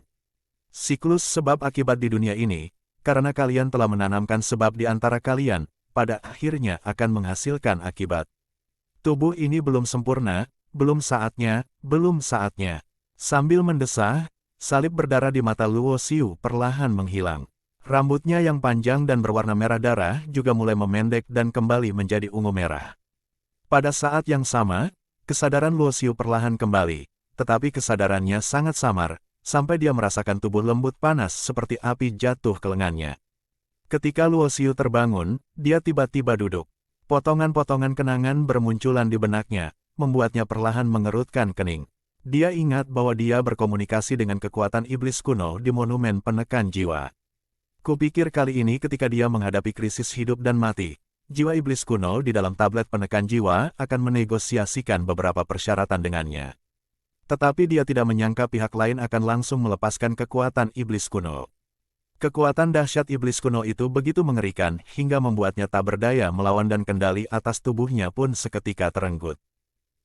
Siklus sebab akibat di dunia ini, karena kalian telah menanamkan sebab di antara kalian, pada akhirnya akan menghasilkan akibat. Tubuh ini belum sempurna, belum saatnya, belum saatnya. Sambil mendesah, salib berdarah di mata Luo Xiu perlahan menghilang. Rambutnya yang panjang dan berwarna merah darah juga mulai memendek dan kembali menjadi ungu merah. Pada saat yang sama, kesadaran Luo Xiu perlahan kembali, tetapi kesadarannya sangat samar, sampai dia merasakan tubuh lembut panas seperti api jatuh ke lengannya. Ketika Luo Xiu terbangun, dia tiba-tiba duduk. Potongan-potongan kenangan bermunculan di benaknya, membuatnya perlahan mengerutkan kening. Dia ingat bahwa dia berkomunikasi dengan kekuatan iblis kuno di monumen penekan jiwa. Kupikir kali ini ketika dia menghadapi krisis hidup dan mati, jiwa iblis kuno di dalam tablet penekan jiwa akan menegosiasikan beberapa persyaratan dengannya. Tetapi dia tidak menyangka pihak lain akan langsung melepaskan kekuatan iblis kuno. Kekuatan dahsyat iblis kuno itu begitu mengerikan hingga membuatnya tak berdaya melawan dan kendali atas tubuhnya pun seketika terenggut.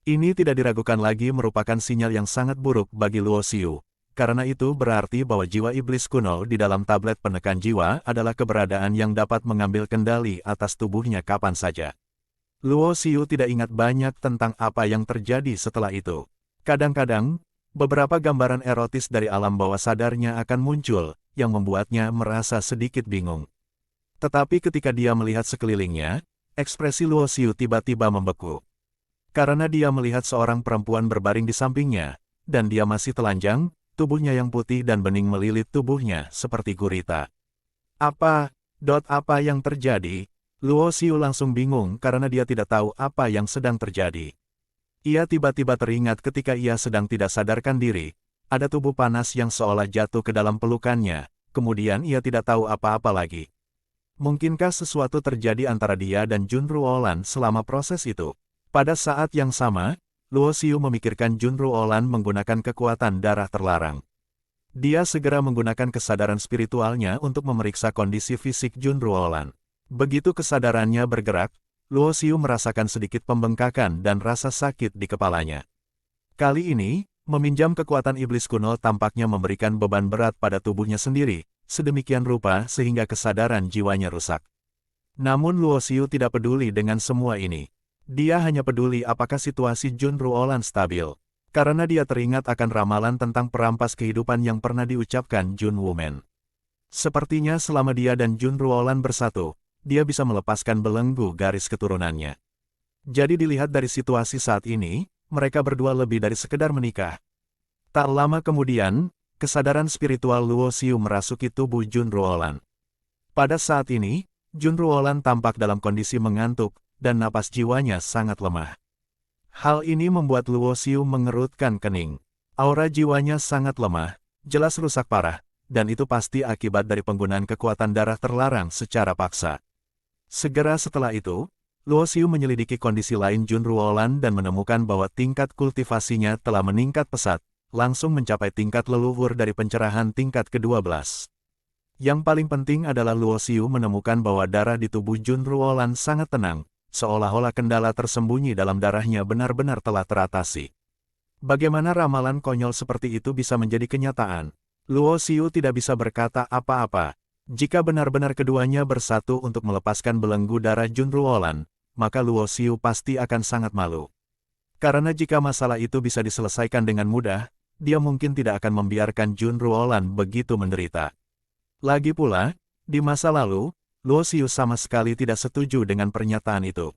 Ini tidak diragukan lagi merupakan sinyal yang sangat buruk bagi Luo Xiu. Karena itu berarti bahwa jiwa iblis kuno di dalam tablet penekan jiwa adalah keberadaan yang dapat mengambil kendali atas tubuhnya kapan saja. Luo Xiu tidak ingat banyak tentang apa yang terjadi setelah itu. Kadang-kadang, beberapa gambaran erotis dari alam bawah sadarnya akan muncul, yang membuatnya merasa sedikit bingung. Tetapi ketika dia melihat sekelilingnya, ekspresi Luo Xiu tiba-tiba membeku. Karena dia melihat seorang perempuan berbaring di sampingnya, dan dia masih telanjang, tubuhnya yang putih dan bening melilit tubuhnya seperti gurita. Apa yang terjadi? Luo Xiu langsung bingung karena dia tidak tahu apa yang sedang terjadi. Ia tiba-tiba teringat ketika ia sedang tidak sadarkan diri, ada tubuh panas yang seolah jatuh ke dalam pelukannya, kemudian ia tidak tahu apa-apa lagi. Mungkinkah sesuatu terjadi antara dia dan Jun Ruolan selama proses itu? Pada saat yang sama, Luo Xiu memikirkan Jun Ruolan menggunakan kekuatan darah terlarang. Dia segera menggunakan kesadaran spiritualnya untuk memeriksa kondisi fisik Jun Ruolan. Begitu kesadarannya bergerak, Luo Xiu merasakan sedikit pembengkakan dan rasa sakit di kepalanya. Kali ini, meminjam kekuatan iblis kuno tampaknya memberikan beban berat pada tubuhnya sendiri, sedemikian rupa sehingga kesadaran jiwanya rusak. Namun Luo Xiu tidak peduli dengan semua ini. Dia hanya peduli apakah situasi Jun Ruolan stabil. Karena dia teringat akan ramalan tentang perampas kehidupan yang pernah diucapkan Jun Wumen. Sepertinya selama dia dan Jun Ruolan bersatu, dia bisa melepaskan belenggu garis keturunannya. Jadi dilihat dari situasi saat ini, mereka berdua lebih dari sekedar menikah. Tak lama kemudian, kesadaran spiritual Luo Xiu merasuki tubuh Jun Ruolan. Pada saat ini, Jun Ruolan tampak dalam kondisi mengantuk, dan napas jiwanya sangat lemah. Hal ini membuat Luo Xiu mengerutkan kening. Aura jiwanya sangat lemah, jelas rusak parah, dan itu pasti akibat dari penggunaan kekuatan darah terlarang secara paksa. Segera setelah itu, Luo Xiu menyelidiki kondisi lain Jun Ruolan dan menemukan bahwa tingkat kultivasinya telah meningkat pesat, langsung mencapai tingkat leluhur dari pencerahan tingkat ke-12. Yang paling penting adalah Luo Xiu menemukan bahwa darah di tubuh Jun Ruolan sangat tenang, seolah-olah kendala tersembunyi dalam darahnya benar-benar telah teratasi. Bagaimana ramalan konyol seperti itu bisa menjadi kenyataan? Luo Xiu tidak bisa berkata apa-apa. Jika benar-benar keduanya bersatu untuk melepaskan belenggu darah Jun Ruolan, maka Luo Xiu pasti akan sangat malu. Karena jika masalah itu bisa diselesaikan dengan mudah, dia mungkin tidak akan membiarkan Jun Ruolan begitu menderita. Lagi pula, di masa lalu, Luo Xiu sama sekali tidak setuju dengan pernyataan itu.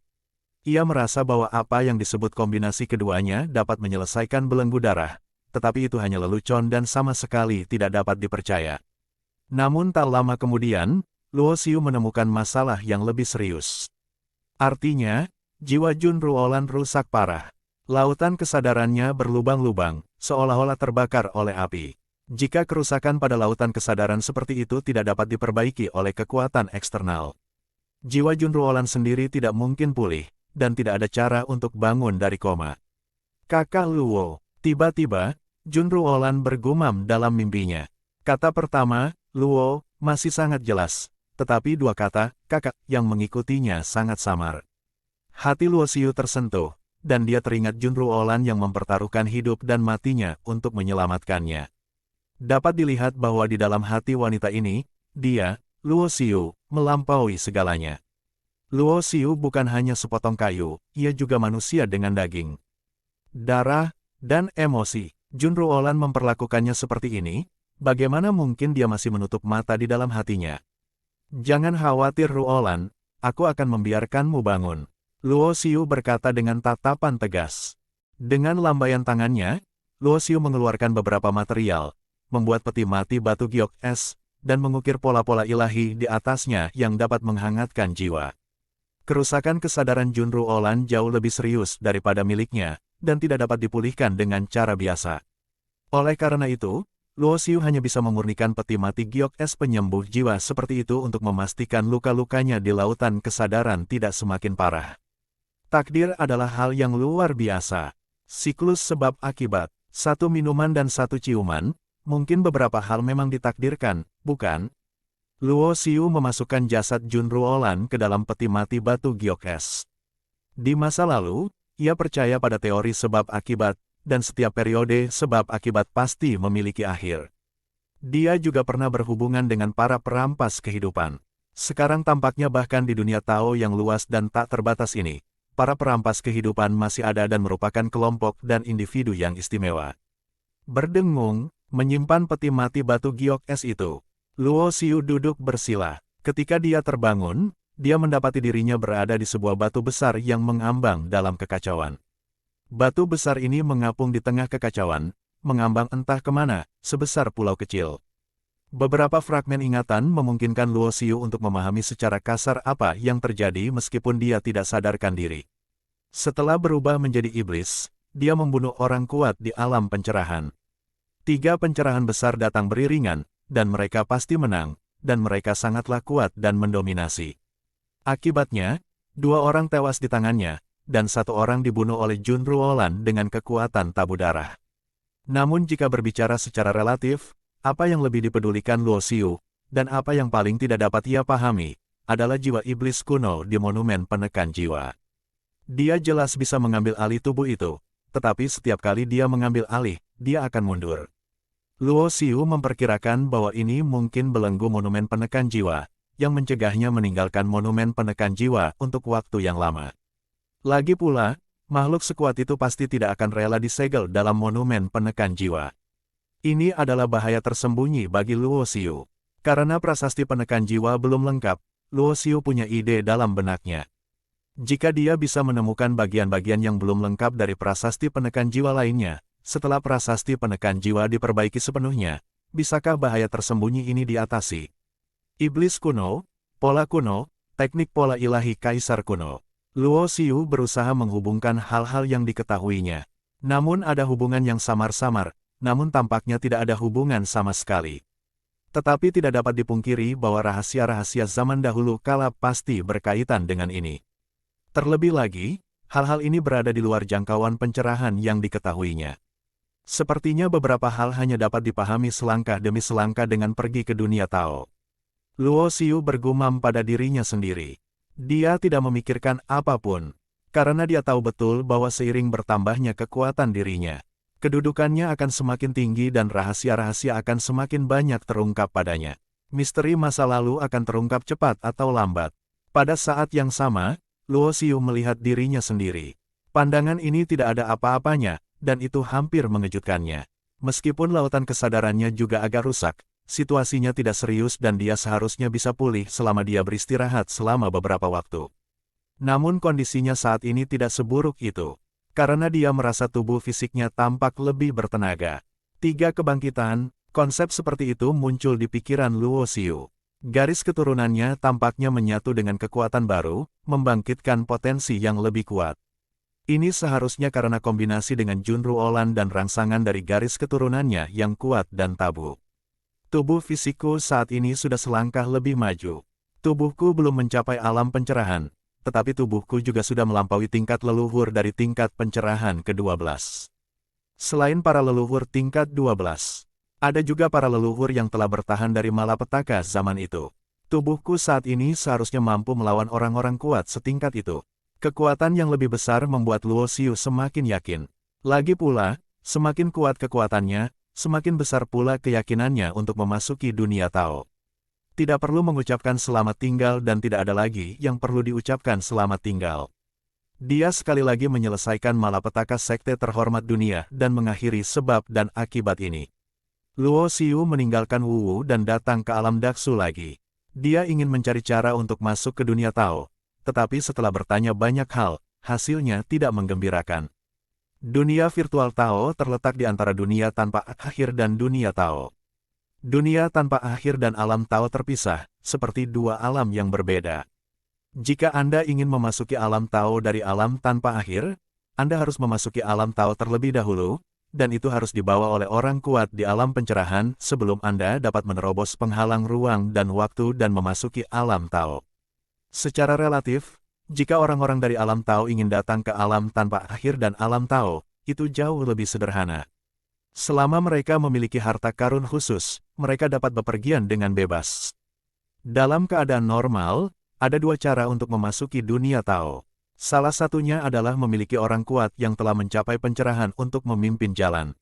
Ia merasa bahwa apa yang disebut kombinasi keduanya dapat menyelesaikan belenggu darah, tetapi itu hanya lelucon dan sama sekali tidak dapat dipercaya. Namun tak lama kemudian, Luo Xiu menemukan masalah yang lebih serius. Artinya, jiwa Jun Ruolan rusak parah. Lautan kesadarannya berlubang-lubang, seolah-olah terbakar oleh api. Jika kerusakan pada lautan kesadaran seperti itu tidak dapat diperbaiki oleh kekuatan eksternal, jiwa Jun Ruolan sendiri tidak mungkin pulih, dan tidak ada cara untuk bangun dari koma. Kakak Luo, tiba-tiba, Jun Ruolan bergumam dalam mimpinya. Kata pertama, Luo, masih sangat jelas, tetapi dua kata, kakak, yang mengikutinya sangat samar. Hati Luo Xiu tersentuh, dan dia teringat Jun Ruolan yang mempertaruhkan hidup dan matinya untuk menyelamatkannya. Dapat dilihat bahwa di dalam hati wanita ini, dia, Luo Xiu, melampaui segalanya. Luo Xiu bukan hanya sepotong kayu, ia juga manusia dengan daging, darah, dan emosi. Jun Ruolan memperlakukannya seperti ini, bagaimana mungkin dia masih menutup mata di dalam hatinya? Jangan khawatir Ruolan, aku akan membiarkanmu bangun. Luo Xiu berkata dengan tatapan tegas. Dengan lambaian tangannya, Luo Xiu mengeluarkan beberapa material, membuat peti mati batu giok es, dan mengukir pola-pola ilahi di atasnya yang dapat menghangatkan jiwa. Kerusakan kesadaran Jun Ruolan jauh lebih serius daripada miliknya, dan tidak dapat dipulihkan dengan cara biasa. Oleh karena itu, Luo Xiu hanya bisa memurnikan peti mati giok es penyembuh jiwa seperti itu untuk memastikan luka-lukanya di lautan kesadaran tidak semakin parah. Takdir adalah hal yang luar biasa. Siklus sebab akibat, satu minuman dan satu ciuman, mungkin beberapa hal memang ditakdirkan, bukan? Luo Xiu memasukkan jasad Jun Ruolan ke dalam peti mati batu giok es. Di masa lalu, ia percaya pada teori sebab akibat, dan setiap periode sebab akibat pasti memiliki akhir. Dia juga pernah berhubungan dengan para perampas kehidupan. Sekarang tampaknya bahkan di dunia Tao yang luas dan tak terbatas ini, para perampas kehidupan masih ada dan merupakan kelompok dan individu yang istimewa. Berdengung, menyimpan peti mati batu giok es itu, Luo Xiu duduk bersila. Ketika dia terbangun, dia mendapati dirinya berada di sebuah batu besar yang mengambang dalam kekacauan. Batu besar ini mengapung di tengah kekacauan, mengambang entah kemana, sebesar pulau kecil. Beberapa fragmen ingatan memungkinkan Luo Xiu untuk memahami secara kasar apa yang terjadi meskipun dia tidak sadarkan diri. Setelah berubah menjadi iblis, dia membunuh orang kuat di alam pencerahan. 3 pencerahan besar datang beriringan, dan mereka pasti menang, dan mereka sangatlah kuat dan mendominasi. Akibatnya, 2 orang tewas di tangannya, dan 1 orang dibunuh oleh Jun Ruolan dengan kekuatan tabu darah. Namun jika berbicara secara relatif, apa yang lebih dipedulikan Luo Xiu, dan apa yang paling tidak dapat ia pahami, adalah jiwa iblis kuno di monumen penekan jiwa. Dia jelas bisa mengambil alih tubuh itu, tetapi setiap kali dia mengambil alih, dia akan mundur. Luo Xiu memperkirakan bahwa ini mungkin belenggu monumen penekan jiwa, yang mencegahnya meninggalkan monumen penekan jiwa untuk waktu yang lama. Lagi pula, makhluk sekuat itu pasti tidak akan rela disegel dalam monumen penekan jiwa. Ini adalah bahaya tersembunyi bagi Luo Xiu. Karena prasasti penekan jiwa belum lengkap, Luo Xiu punya ide dalam benaknya. Jika dia bisa menemukan bagian-bagian yang belum lengkap dari prasasti penekan jiwa lainnya, setelah prasasti penekan jiwa diperbaiki sepenuhnya, bisakah bahaya tersembunyi ini diatasi? Iblis kuno, pola kuno, teknik pola ilahi kaisar kuno. Luo Xiu berusaha menghubungkan hal-hal yang diketahuinya. Namun ada hubungan yang samar-samar, namun tampaknya tidak ada hubungan sama sekali. Tetapi tidak dapat dipungkiri bahwa rahasia-rahasia zaman dahulu kala pasti berkaitan dengan ini. Terlebih lagi, hal-hal ini berada di luar jangkauan pencerahan yang diketahuinya. Sepertinya beberapa hal hanya dapat dipahami selangkah demi selangkah dengan pergi ke dunia Tao. Luo Xiu bergumam pada dirinya sendiri. Dia tidak memikirkan apapun, karena dia tahu betul bahwa seiring bertambahnya kekuatan dirinya, kedudukannya akan semakin tinggi dan rahasia-rahasia akan semakin banyak terungkap padanya. Misteri masa lalu akan terungkap cepat atau lambat. Pada saat yang sama, Luo Xiu melihat dirinya sendiri. Pandangan ini tidak ada apa-apanya, dan itu hampir mengejutkannya. Meskipun lautan kesadarannya juga agak rusak, situasinya tidak serius dan dia seharusnya bisa pulih selama dia beristirahat selama beberapa waktu. Namun kondisinya saat ini tidak seburuk itu, karena dia merasa tubuh fisiknya tampak lebih bertenaga. 3 kebangkitan, konsep seperti itu muncul di pikiran Luo Xiu. Garis keturunannya tampaknya menyatu dengan kekuatan baru, membangkitkan potensi yang lebih kuat. Ini seharusnya karena kombinasi dengan Jun Ruolan dan rangsangan dari garis keturunannya yang kuat dan tabu. Tubuh fisikku saat ini sudah selangkah lebih maju. Tubuhku belum mencapai alam pencerahan, tetapi tubuhku juga sudah melampaui tingkat leluhur dari tingkat pencerahan ke-12. Selain para leluhur tingkat 12, ada juga para leluhur yang telah bertahan dari malapetaka zaman itu. Tubuhku saat ini seharusnya mampu melawan orang-orang kuat setingkat itu. Kekuatan yang lebih besar membuat Luo Xiu semakin yakin. Lagi pula, semakin kuat kekuatannya, semakin besar pula keyakinannya untuk memasuki dunia Tao. Tidak perlu mengucapkan selamat tinggal dan tidak ada lagi yang perlu diucapkan selamat tinggal. Dia sekali lagi menyelesaikan malapetaka sekte terhormat dunia dan mengakhiri sebab dan akibat ini. Luo Xiu meninggalkan Wu dan datang ke alam Daksu lagi. Dia ingin mencari cara untuk masuk ke dunia Tao, tetapi setelah bertanya banyak hal, hasilnya tidak menggembirakan. Dunia virtual Tao terletak di antara dunia tanpa akhir dan dunia Tao. Dunia tanpa akhir dan alam Tao terpisah, seperti 2 alam yang berbeda. Jika Anda ingin memasuki alam Tao dari alam tanpa akhir, Anda harus memasuki alam Tao terlebih dahulu, dan itu harus dibawa oleh orang kuat di alam pencerahan sebelum Anda dapat menerobos penghalang ruang dan waktu dan memasuki alam Tao. Secara relatif, jika orang-orang dari alam Tao ingin datang ke alam tanpa akhir dan alam Tao, itu jauh lebih sederhana. Selama mereka memiliki harta karun khusus, mereka dapat bepergian dengan bebas. Dalam keadaan normal, ada 2 cara untuk memasuki dunia Tao. Salah satunya adalah memiliki orang kuat yang telah mencapai pencerahan untuk memimpin jalan.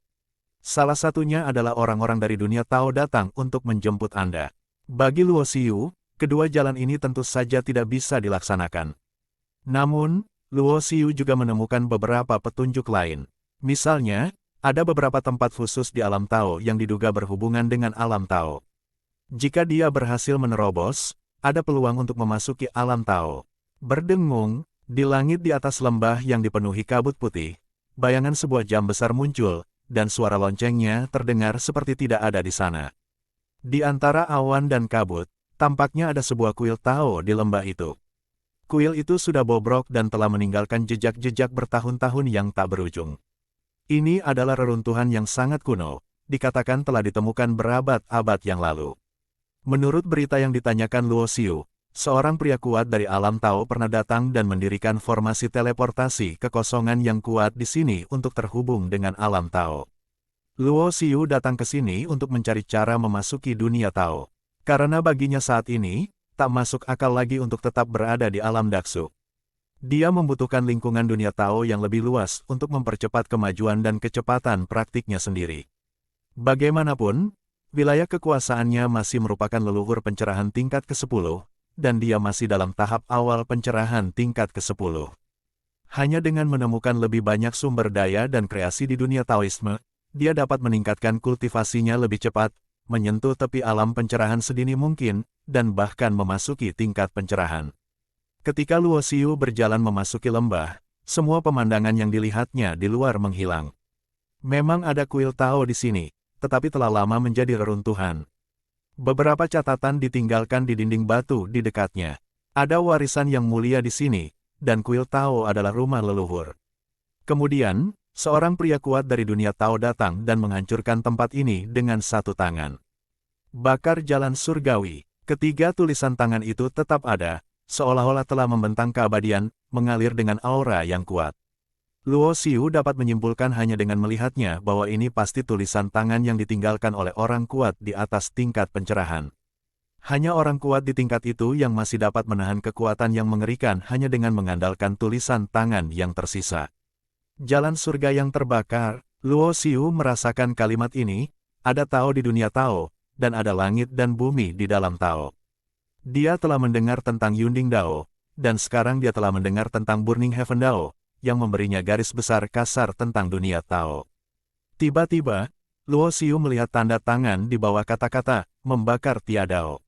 Salah satunya adalah orang-orang dari dunia Tao datang untuk menjemput Anda. Bagi Luo Xiu, kedua jalan ini tentu saja tidak bisa dilaksanakan. Namun, Luo Xiu juga menemukan beberapa petunjuk lain. Misalnya, ada beberapa tempat khusus di alam Tao yang diduga berhubungan dengan alam Tao. Jika dia berhasil menerobos, ada peluang untuk memasuki alam Tao. Berdengung, di langit di atas lembah yang dipenuhi kabut putih, bayangan sebuah jam besar muncul, dan suara loncengnya terdengar seperti tidak ada di sana. Di antara awan dan kabut, tampaknya ada sebuah kuil Tao di lembah itu. Kuil itu sudah bobrok dan telah meninggalkan jejak-jejak bertahun-tahun yang tak berujung. Ini adalah reruntuhan yang sangat kuno, dikatakan telah ditemukan berabad-abad yang lalu. Menurut berita yang ditanyakan Luo Xiu, seorang pria kuat dari alam Tao pernah datang dan mendirikan formasi teleportasi kekosongan yang kuat di sini untuk terhubung dengan alam Tao. Luo Xiu datang ke sini untuk mencari cara memasuki dunia Tao. Karena baginya saat ini, tak masuk akal lagi untuk tetap berada di alam Daksu. Dia membutuhkan lingkungan dunia Tao yang lebih luas untuk mempercepat kemajuan dan kecepatan praktiknya sendiri. Bagaimanapun, wilayah kekuasaannya masih merupakan leluhur pencerahan tingkat ke-10, dan dia masih dalam tahap awal pencerahan tingkat ke-10. Hanya dengan menemukan lebih banyak sumber daya dan kreasi di dunia Taoisme, dia dapat meningkatkan kultivasinya lebih cepat, menyentuh tepi alam pencerahan sedini mungkin, dan bahkan memasuki tingkat pencerahan. Ketika Luo Xiu berjalan memasuki lembah, semua pemandangan yang dilihatnya di luar menghilang. Memang ada kuil Tao di sini, tetapi telah lama menjadi reruntuhan. Beberapa catatan ditinggalkan di dinding batu di dekatnya. Ada warisan yang mulia di sini, dan kuil Tao adalah rumah leluhur. Kemudian, seorang pria kuat dari dunia Tao datang dan menghancurkan tempat ini dengan satu tangan. Bakar jalan surgawi. Ketiga tulisan tangan itu tetap ada, seolah-olah telah membentang keabadian, mengalir dengan aura yang kuat. Luo Xiu dapat menyimpulkan hanya dengan melihatnya bahwa ini pasti tulisan tangan yang ditinggalkan oleh orang kuat di atas tingkat pencerahan. Hanya orang kuat di tingkat itu yang masih dapat menahan kekuatan yang mengerikan hanya dengan mengandalkan tulisan tangan yang tersisa. Jalan surga yang terbakar, Luo Xiu merasakan kalimat ini, ada Tao di dunia Tao, dan ada langit dan bumi di dalam Tao. Dia telah mendengar tentang Yunding Dao, dan sekarang dia telah mendengar tentang Burning Heaven Dao, yang memberinya garis besar kasar tentang dunia Tao. Tiba-tiba, Luo Xiu melihat tanda tangan di bawah kata-kata, membakar tiadao.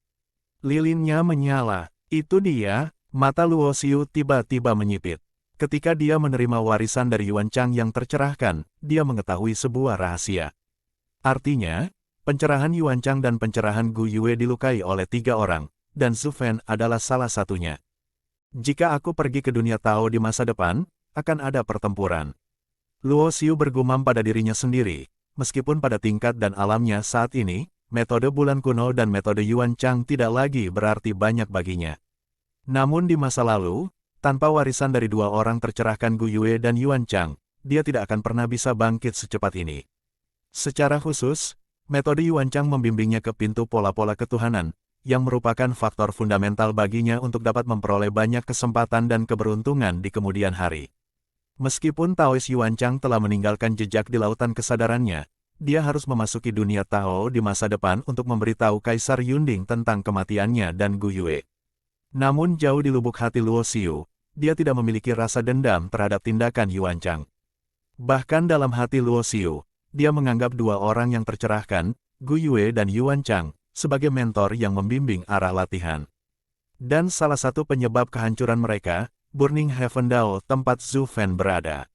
Lilinnya menyala, itu dia, mata Luo Xiu tiba-tiba menyipit. Ketika dia menerima warisan dari Yuan Chang yang tercerahkan, dia mengetahui sebuah rahasia. Artinya, pencerahan Yuan Chang dan pencerahan Gu Yue dilukai oleh 3 orang, dan Zhu Fan adalah salah satunya. Jika aku pergi ke dunia Tao di masa depan, akan ada pertempuran. Luo Xiu bergumam pada dirinya sendiri, meskipun pada tingkat dan alamnya saat ini, metode bulan kuno dan metode Yuan Chang tidak lagi berarti banyak baginya. Namun di masa lalu, tanpa warisan dari 2 orang tercerahkan Gu Yue dan Yuan Chang, dia tidak akan pernah bisa bangkit secepat ini. Secara khusus, metode Yuan Chang membimbingnya ke pintu pola-pola ketuhanan, yang merupakan faktor fundamental baginya untuk dapat memperoleh banyak kesempatan dan keberuntungan di kemudian hari. Meskipun Taois Yuan Chang telah meninggalkan jejak di lautan kesadarannya, dia harus memasuki dunia Tao di masa depan untuk memberitahu Kaisar Yunding tentang kematiannya dan Gu Yue. Namun jauh di lubuk hati Luo Xiu, dia tidak memiliki rasa dendam terhadap tindakan Yuan Chang. Bahkan dalam hati Luo Xiu, dia menganggap 2 orang yang tercerahkan, Gu Yue dan Yuan Chang, sebagai mentor yang membimbing arah latihan. Dan salah satu penyebab kehancuran mereka, Burning Heaven Dao, tempat Zhu Fan berada.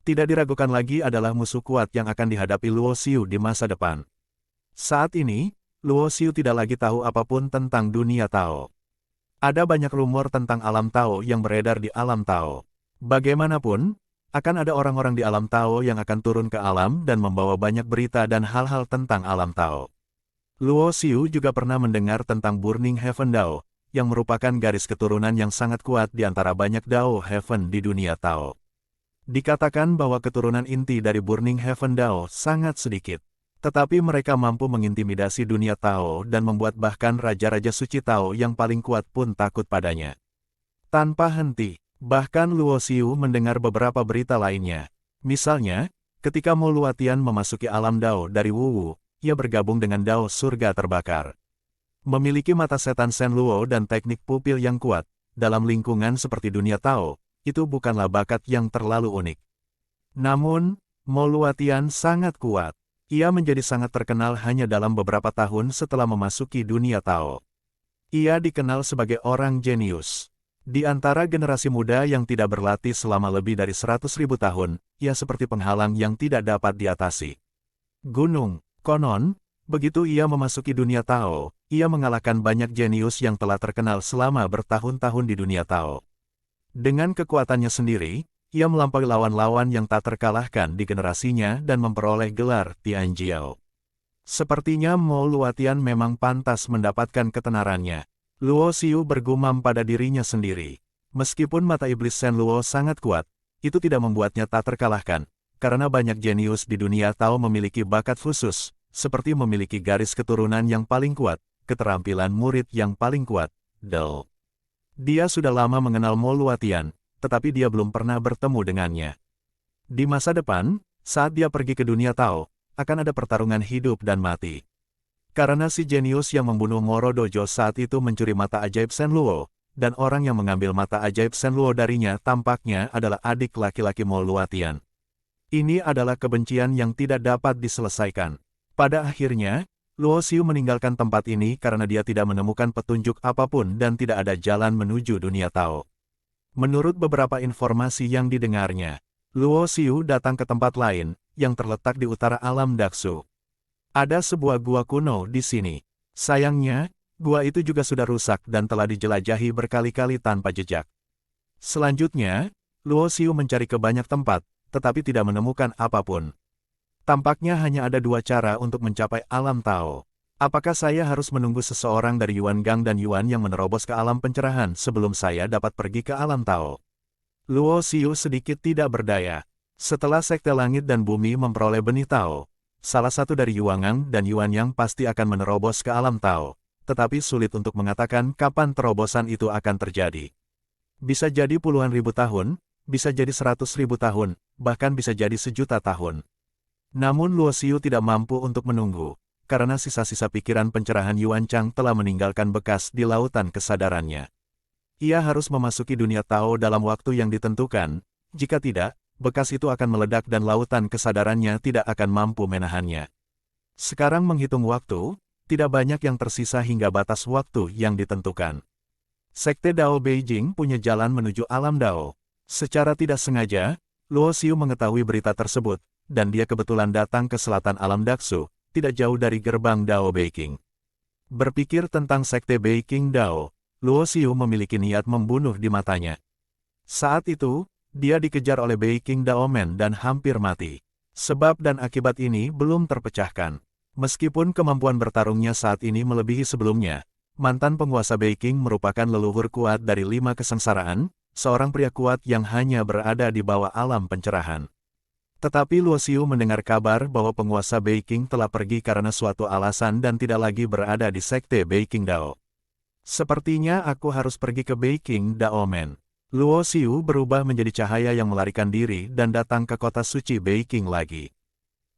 Tidak diragukan lagi adalah musuh kuat yang akan dihadapi Luo Xiu di masa depan. Saat ini, Luo Xiu tidak lagi tahu apapun tentang dunia Tao. Ada banyak rumor tentang alam Tao yang beredar di alam Tao. Bagaimanapun, akan ada orang-orang di alam Tao yang akan turun ke alam dan membawa banyak berita dan hal-hal tentang alam Tao. Luo Xiu juga pernah mendengar tentang Burning Heaven Dao, yang merupakan garis keturunan yang sangat kuat di antara banyak Dao Heaven di dunia Tao. Dikatakan bahwa keturunan inti dari Burning Heaven Dao sangat sedikit, tetapi mereka mampu mengintimidasi dunia Tao dan membuat bahkan raja-raja suci Tao yang paling kuat pun takut padanya. Tanpa henti, bahkan Luo Xiu mendengar beberapa berita lainnya. Misalnya, ketika Mo Luatian memasuki alam Dao dari Wu Wu, ia bergabung dengan Dao Surga Terbakar. Memiliki mata setan Shen Luo dan teknik pupil yang kuat, dalam lingkungan seperti dunia Tao, itu bukanlah bakat yang terlalu unik. Namun, Mo Luatian sangat kuat. Ia menjadi sangat terkenal hanya dalam beberapa tahun setelah memasuki dunia Tao. Ia dikenal sebagai orang jenius. Di antara generasi muda yang tidak berlatih selama lebih dari 100.000 tahun, ia seperti penghalang yang tidak dapat diatasi. Gunung, konon, begitu ia memasuki dunia Tao, ia mengalahkan banyak jenius yang telah terkenal selama bertahun-tahun di dunia Tao. Dengan kekuatannya sendiri, ia melampaui lawan-lawan yang tak terkalahkan di generasinya dan memperoleh gelar Tianjiao. Sepertinya Mo Luotian memang pantas mendapatkan ketenarannya. Luo Xiu bergumam pada dirinya sendiri. Meskipun mata iblis Shen Luo sangat kuat, itu tidak membuatnya tak terkalahkan, karena banyak jenius di dunia Tao memiliki bakat khusus, seperti memiliki garis keturunan yang paling kuat, keterampilan murid yang paling kuat, Dao. Dia sudah lama mengenal Mo Luotian, tetapi dia belum pernah bertemu dengannya. Di masa depan, saat dia pergi ke dunia Tao, akan ada pertarungan hidup dan mati. Karena si jenius yang membunuh Moro Dojo saat itu mencuri mata ajaib Shen Luo, dan orang yang mengambil mata ajaib Shen Luo darinya tampaknya adalah adik laki-laki Mo Luotian. Ini adalah kebencian yang tidak dapat diselesaikan. Pada akhirnya, Luo Xiu meninggalkan tempat ini karena dia tidak menemukan petunjuk apapun dan tidak ada jalan menuju dunia Tao. Menurut beberapa informasi yang didengarnya, Luo Xiu datang ke tempat lain, yang terletak di utara alam Daksu. Ada sebuah gua kuno di sini. Sayangnya, gua itu juga sudah rusak dan telah dijelajahi berkali-kali tanpa jejak. Selanjutnya, Luo Xiu mencari ke banyak tempat, tetapi tidak menemukan apapun. Tampaknya hanya ada dua cara untuk mencapai alam Tao. Apakah saya harus menunggu seseorang dari Yuan Gang dan Yuan yang menerobos ke alam pencerahan sebelum saya dapat pergi ke alam Tao? Luo Xiu sedikit tidak berdaya. Setelah Sekte Langit dan Bumi memperoleh benih Tao, salah satu dari Yuangang dan Yuan Yang pasti akan menerobos ke alam Tao, tetapi sulit untuk mengatakan kapan terobosan itu akan terjadi. Bisa jadi puluhan ribu tahun, bisa jadi 100.000 tahun, bahkan bisa jadi 1.000.000 tahun. Namun Luo Xiu tidak mampu untuk menunggu, karena sisa-sisa pikiran pencerahan Yuan Chang telah meninggalkan bekas di lautan kesadarannya. Ia harus memasuki dunia Tao dalam waktu yang ditentukan, jika tidak, bekas itu akan meledak dan lautan kesadarannya tidak akan mampu menahannya. Sekarang menghitung waktu, tidak banyak yang tersisa hingga batas waktu yang ditentukan. Sekte Dao Beijing punya jalan menuju alam Dao. Secara tidak sengaja, Luo Xiu mengetahui berita tersebut, dan dia kebetulan datang ke selatan alam Daksu, tidak jauh dari gerbang Dao Beiqing. Berpikir tentang Sekte Beiqing Dao, Luo Xiu memiliki niat membunuh di matanya. Saat itu, dia dikejar oleh Beiqing Daomen dan hampir mati. Sebab dan akibat ini belum terpecahkan. Meskipun kemampuan bertarungnya saat ini melebihi sebelumnya, mantan penguasa Beiqing merupakan leluhur kuat dari 5 kesengsaraan, seorang pria kuat yang hanya berada di bawah alam pencerahan. Tetapi Luo Xiu mendengar kabar bahwa penguasa Beiqing telah pergi karena suatu alasan dan tidak lagi berada di Sekte Beiqing Dao. Sepertinya aku harus pergi ke Beiqing Daomen. Luo Xiu berubah menjadi cahaya yang melarikan diri dan datang ke kota suci Beiqing lagi.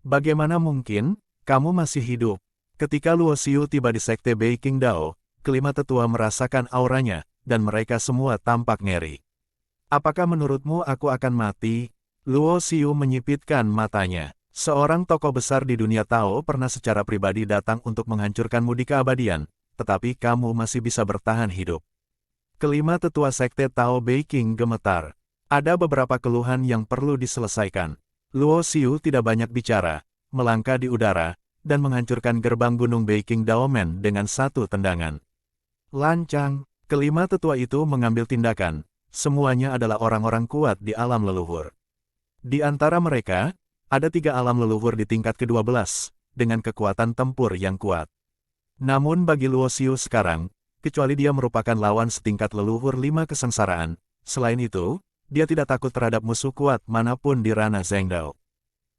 Bagaimana mungkin, kamu masih hidup? Ketika Luo Xiu tiba di Sekte Beiqing Dao, kelima tetua merasakan auranya, dan mereka semua tampak ngeri. Apakah menurutmu aku akan mati? Luo Xiu menyipitkan matanya. Seorang tokoh besar di dunia Tao pernah secara pribadi datang untuk menghancurkanmu di keabadian, tetapi kamu masih bisa bertahan hidup. Kelima tetua Sekte Tao Beiqing gemetar. Ada beberapa keluhan yang perlu diselesaikan. Luo Xiu tidak banyak bicara, melangkah di udara, dan menghancurkan gerbang gunung Beiqing Daomen dengan satu tendangan. Lancang, kelima tetua itu mengambil tindakan. Semuanya adalah orang-orang kuat di alam leluhur. Di antara mereka, ada 3 alam leluhur di tingkat ke-12, dengan kekuatan tempur yang kuat. Namun bagi Luo Xiu sekarang, kecuali dia merupakan lawan setingkat leluhur 5 kesengsaraan, selain itu, dia tidak takut terhadap musuh kuat manapun di ranah Zhengdao.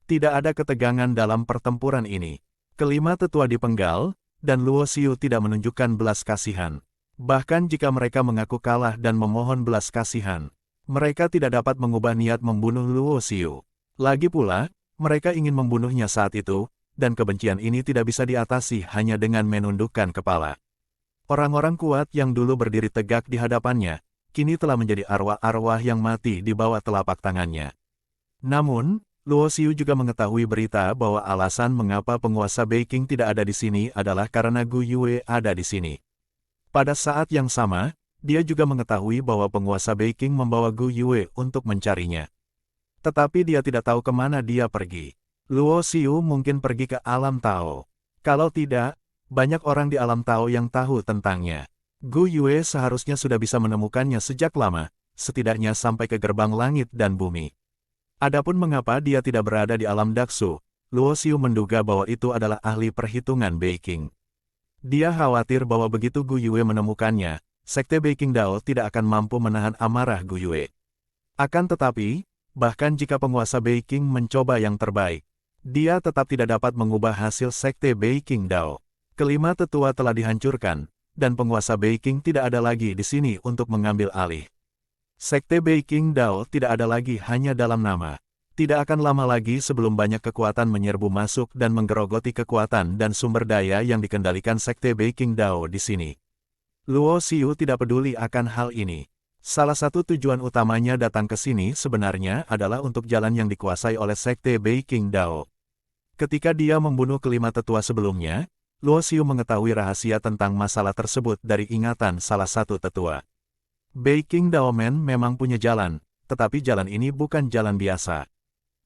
Tidak ada ketegangan dalam pertempuran ini. Kelima tetua dipenggal, dan Luo Xiu tidak menunjukkan belas kasihan. Bahkan jika mereka mengaku kalah dan memohon belas kasihan, mereka tidak dapat mengubah niat membunuh Luo Xiu. Lagi pula, mereka ingin membunuhnya saat itu, dan kebencian ini tidak bisa diatasi hanya dengan menundukkan kepala. Orang-orang kuat yang dulu berdiri tegak di hadapannya, kini telah menjadi arwah-arwah yang mati di bawah telapak tangannya. Namun, Luo Xiu juga mengetahui berita bahwa alasan mengapa penguasa Beiqing tidak ada di sini adalah karena Gu Yue ada di sini. Pada saat yang sama, dia juga mengetahui bahwa penguasa Beiqing membawa Gu Yue untuk mencarinya. Tetapi dia tidak tahu kemana dia pergi. Luo Xiu mungkin pergi ke alam Tao. Kalau tidak, banyak orang di alam Tao yang tahu tentangnya. Gu Yue seharusnya sudah bisa menemukannya sejak lama, setidaknya sampai ke gerbang langit dan bumi. Adapun mengapa dia tidak berada di alam Daksu, Luo Xiu menduga bahwa itu adalah ahli perhitungan Beiqing. Dia khawatir bahwa begitu Gu Yue menemukannya, Sekte Beiqing Dao tidak akan mampu menahan amarah Gu Yue. Akan tetapi, bahkan jika penguasa Beiqing mencoba yang terbaik, dia tetap tidak dapat mengubah hasil Sekte Beiqing Dao. Kelima tetua telah dihancurkan, dan penguasa Beiqing tidak ada lagi di sini untuk mengambil alih. Sekte Beiqing Dao tidak ada lagi hanya dalam nama. Tidak akan lama lagi sebelum banyak kekuatan menyerbu masuk dan menggerogoti kekuatan dan sumber daya yang dikendalikan Sekte Beiqing Dao di sini. Luo Xiu tidak peduli akan hal ini. Salah satu tujuan utamanya datang ke sini sebenarnya adalah untuk jalan yang dikuasai oleh Sekte Beiqing Dao. Ketika dia membunuh kelima tetua sebelumnya, Luo Xiu mengetahui rahasia tentang masalah tersebut dari ingatan salah satu tetua. Beiqing Dao Man memang punya jalan, tetapi jalan ini bukan jalan biasa.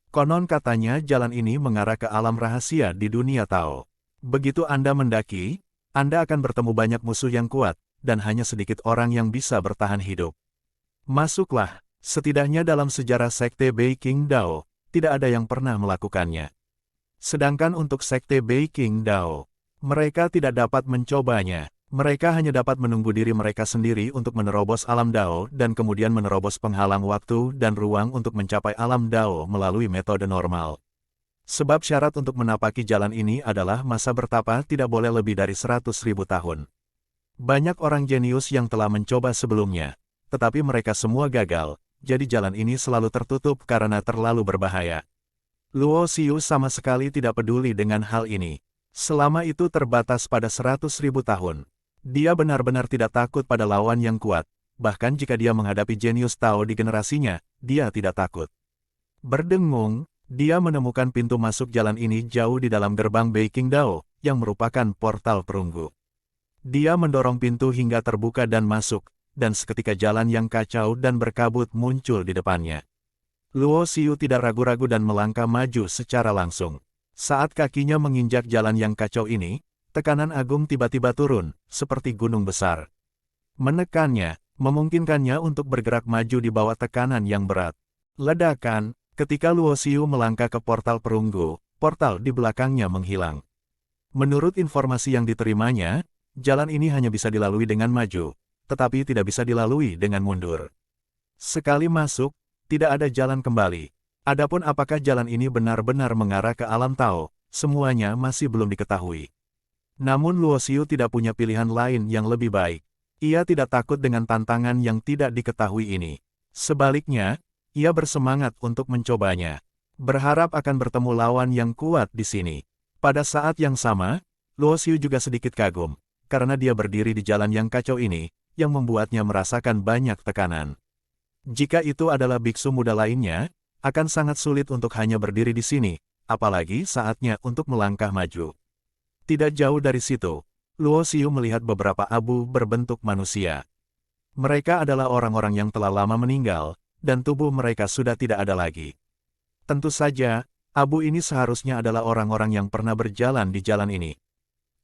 Konon katanya jalan ini mengarah ke alam rahasia di dunia Tao. Begitu Anda mendaki, Anda akan bertemu banyak musuh yang kuat, dan hanya sedikit orang yang bisa bertahan hidup. Masuklah, setidaknya dalam sejarah Sekte Beiqing Dao, tidak ada yang pernah melakukannya. Sedangkan untuk Sekte Beiqing Dao, mereka tidak dapat mencobanya. Mereka hanya dapat menunggu diri mereka sendiri untuk menerobos alam Dao dan kemudian menerobos penghalang waktu dan ruang untuk mencapai alam Dao melalui metode normal. Sebab syarat untuk menapaki jalan ini adalah masa bertapa tidak boleh lebih dari 100.000 tahun. Banyak orang jenius yang telah mencoba sebelumnya, tetapi mereka semua gagal, jadi jalan ini selalu tertutup karena terlalu berbahaya. Luo Xiu sama sekali tidak peduli dengan hal ini. Selama itu terbatas pada 100.000 tahun. Dia benar-benar tidak takut pada lawan yang kuat, bahkan jika dia menghadapi jenius Tao di generasinya, dia tidak takut. Berdengung, dia menemukan pintu masuk jalan ini jauh di dalam gerbang Beiqing Dao, yang merupakan portal perunggu. Dia mendorong pintu hingga terbuka dan masuk, dan seketika jalan yang kacau dan berkabut muncul di depannya. Luo Xiu tidak ragu-ragu dan melangkah maju secara langsung. Saat kakinya menginjak jalan yang kacau ini, tekanan agung tiba-tiba turun, seperti gunung besar. Menekannya, memungkinkannya untuk bergerak maju di bawah tekanan yang berat. Ledakan, ketika Luo Xiu melangkah ke portal perunggu, portal di belakangnya menghilang. Menurut informasi yang diterimanya, jalan ini hanya bisa dilalui dengan maju, tetapi tidak bisa dilalui dengan mundur. Sekali masuk, tidak ada jalan kembali. Adapun apakah jalan ini benar-benar mengarah ke alam Tao, semuanya masih belum diketahui. Namun Luo Xiu tidak punya pilihan lain yang lebih baik. Ia tidak takut dengan tantangan yang tidak diketahui ini. Sebaliknya, ia bersemangat untuk mencobanya. Berharap akan bertemu lawan yang kuat di sini. Pada saat yang sama, Luo Xiu juga sedikit kagum, karena dia berdiri di jalan yang kacau ini, yang membuatnya merasakan banyak tekanan. Jika itu adalah biksu muda lainnya, akan sangat sulit untuk hanya berdiri di sini, apalagi saatnya untuk melangkah maju. Tidak jauh dari situ, Luo Xiu melihat beberapa abu berbentuk manusia. Mereka adalah orang-orang yang telah lama meninggal, dan tubuh mereka sudah tidak ada lagi. Tentu saja, abu ini seharusnya adalah orang-orang yang pernah berjalan di jalan ini.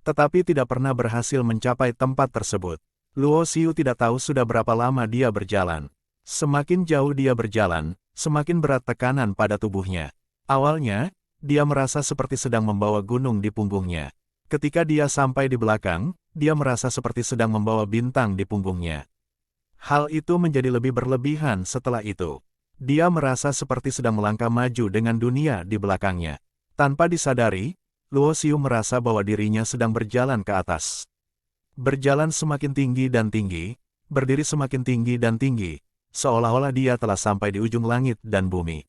Tetapi tidak pernah berhasil mencapai tempat tersebut. Luo Xiu tidak tahu sudah berapa lama dia berjalan. Semakin jauh dia berjalan, semakin berat tekanan pada tubuhnya. Awalnya, dia merasa seperti sedang membawa gunung di punggungnya. Ketika dia sampai di belakang, dia merasa seperti sedang membawa bintang di punggungnya. Hal itu menjadi lebih berlebihan setelah itu. Dia merasa seperti sedang melangkah maju dengan dunia di belakangnya. Tanpa disadari, Luo Xiu merasa bahwa dirinya sedang berjalan ke atas. Berjalan semakin tinggi dan tinggi, berdiri semakin tinggi dan tinggi, seolah-olah dia telah sampai di ujung langit dan bumi.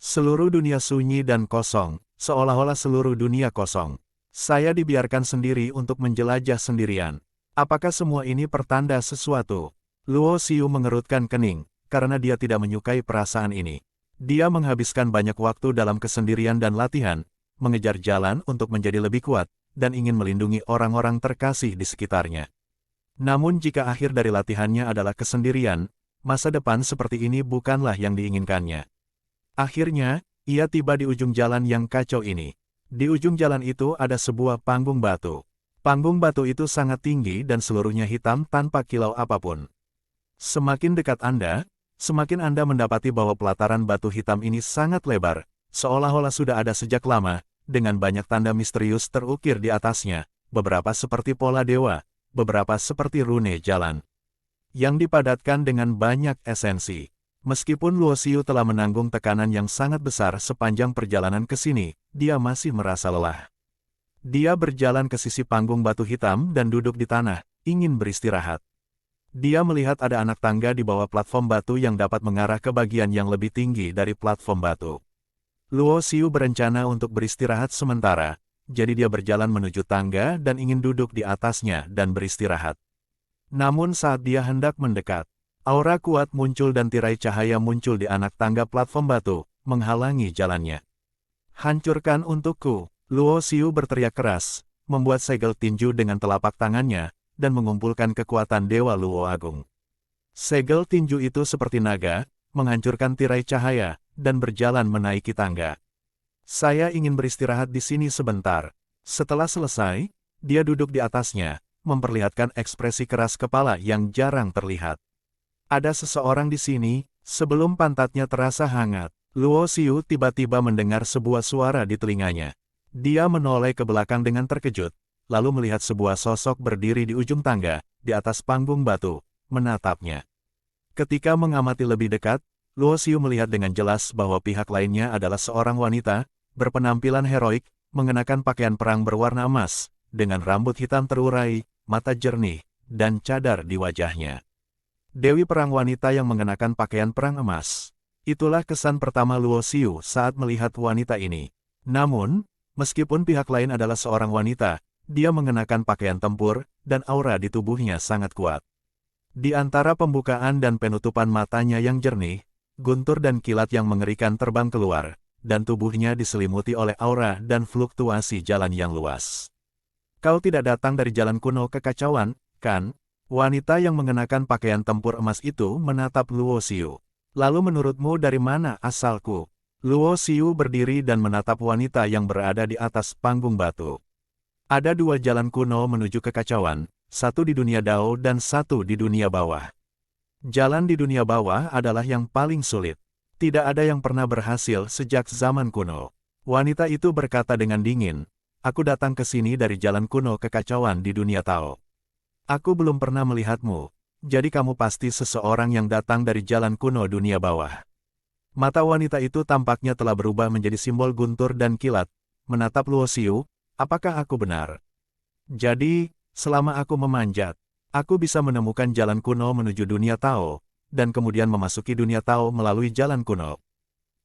Seluruh dunia sunyi dan kosong, seolah-olah seluruh dunia kosong. Saya dibiarkan sendiri untuk menjelajah sendirian. Apakah semua ini pertanda sesuatu? Luo Xiu mengerutkan kening, karena dia tidak menyukai perasaan ini. Dia menghabiskan banyak waktu dalam kesendirian dan latihan, mengejar jalan untuk menjadi lebih kuat, dan ingin melindungi orang-orang terkasih di sekitarnya. Namun jika akhir dari latihannya adalah kesendirian, masa depan seperti ini bukanlah yang diinginkannya. Akhirnya, ia tiba di ujung jalan yang kacau ini. Di ujung jalan itu ada sebuah panggung batu. Panggung batu itu sangat tinggi dan seluruhnya hitam tanpa kilau apapun. Semakin dekat Anda, semakin Anda mendapati bahwa pelataran batu hitam ini sangat lebar, seolah-olah sudah ada sejak lama, dengan banyak tanda misterius terukir di atasnya, beberapa seperti pola dewa, beberapa seperti rune jalan, yang dipadatkan dengan banyak esensi. Meskipun Luo Xiu telah menanggung tekanan yang sangat besar sepanjang perjalanan ke sini, dia masih merasa lelah. Dia berjalan ke sisi panggung batu hitam dan duduk di tanah, ingin beristirahat. Dia melihat ada anak tangga di bawah platform batu yang dapat mengarah ke bagian yang lebih tinggi dari platform batu. Luo Xiu berencana untuk beristirahat sementara, jadi dia berjalan menuju tangga dan ingin duduk di atasnya dan beristirahat. Namun saat dia hendak mendekat, aura kuat muncul dan tirai cahaya muncul di anak tangga platform batu, menghalangi jalannya. "Hancurkan untukku!" Luo Xiu berteriak keras, membuat segel tinju dengan telapak tangannya, dan mengumpulkan kekuatan Dewa Luo Agung. Segel tinju itu seperti naga, menghancurkan tirai cahaya, dan berjalan menaiki tangga. "Saya ingin beristirahat di sini sebentar." Setelah selesai, dia duduk di atasnya, memperlihatkan ekspresi keras kepala yang jarang terlihat. "Ada seseorang di sini." Sebelum pantatnya terasa hangat, Luo Xiu tiba-tiba mendengar sebuah suara di telinganya. Dia menoleh ke belakang dengan terkejut, lalu melihat sebuah sosok berdiri di ujung tangga, di atas panggung batu, menatapnya. Ketika mengamati lebih dekat, Luo Xiu melihat dengan jelas bahwa pihak lainnya adalah seorang wanita, berpenampilan heroik, mengenakan pakaian perang berwarna emas, dengan rambut hitam terurai, mata jernih, dan cadar di wajahnya. Dewi perang wanita yang mengenakan pakaian perang emas. Itulah kesan pertama Luo Xiu saat melihat wanita ini. Namun, meskipun pihak lain adalah seorang wanita, dia mengenakan pakaian tempur, dan aura di tubuhnya sangat kuat. Di antara pembukaan dan penutupan matanya yang jernih, guntur dan kilat yang mengerikan terbang keluar, dan tubuhnya diselimuti oleh aura dan fluktuasi jalan yang luas. "Kau tidak datang dari jalan kuno kekacauan, kan?" Wanita yang mengenakan pakaian tempur emas itu menatap Luo Xiu. "Lalu menurutmu dari mana asalku?" Luo Xiu berdiri dan menatap wanita yang berada di atas panggung batu. "Ada dua jalan kuno menuju kekacauan, satu di dunia Dao dan satu di dunia bawah. Jalan di dunia bawah adalah yang paling sulit. Tidak ada yang pernah berhasil sejak zaman kuno." Wanita itu berkata dengan dingin, "Aku datang ke sini dari jalan kuno kekacauan di dunia Tao. Aku belum pernah melihatmu, jadi kamu pasti seseorang yang datang dari jalan kuno dunia bawah." Mata wanita itu tampaknya telah berubah menjadi simbol guntur dan kilat, menatap Luo Xiu. "Apakah aku benar? Jadi, selama aku memanjat, aku bisa menemukan jalan kuno menuju dunia Tao, dan kemudian memasuki dunia Tao melalui jalan kuno?"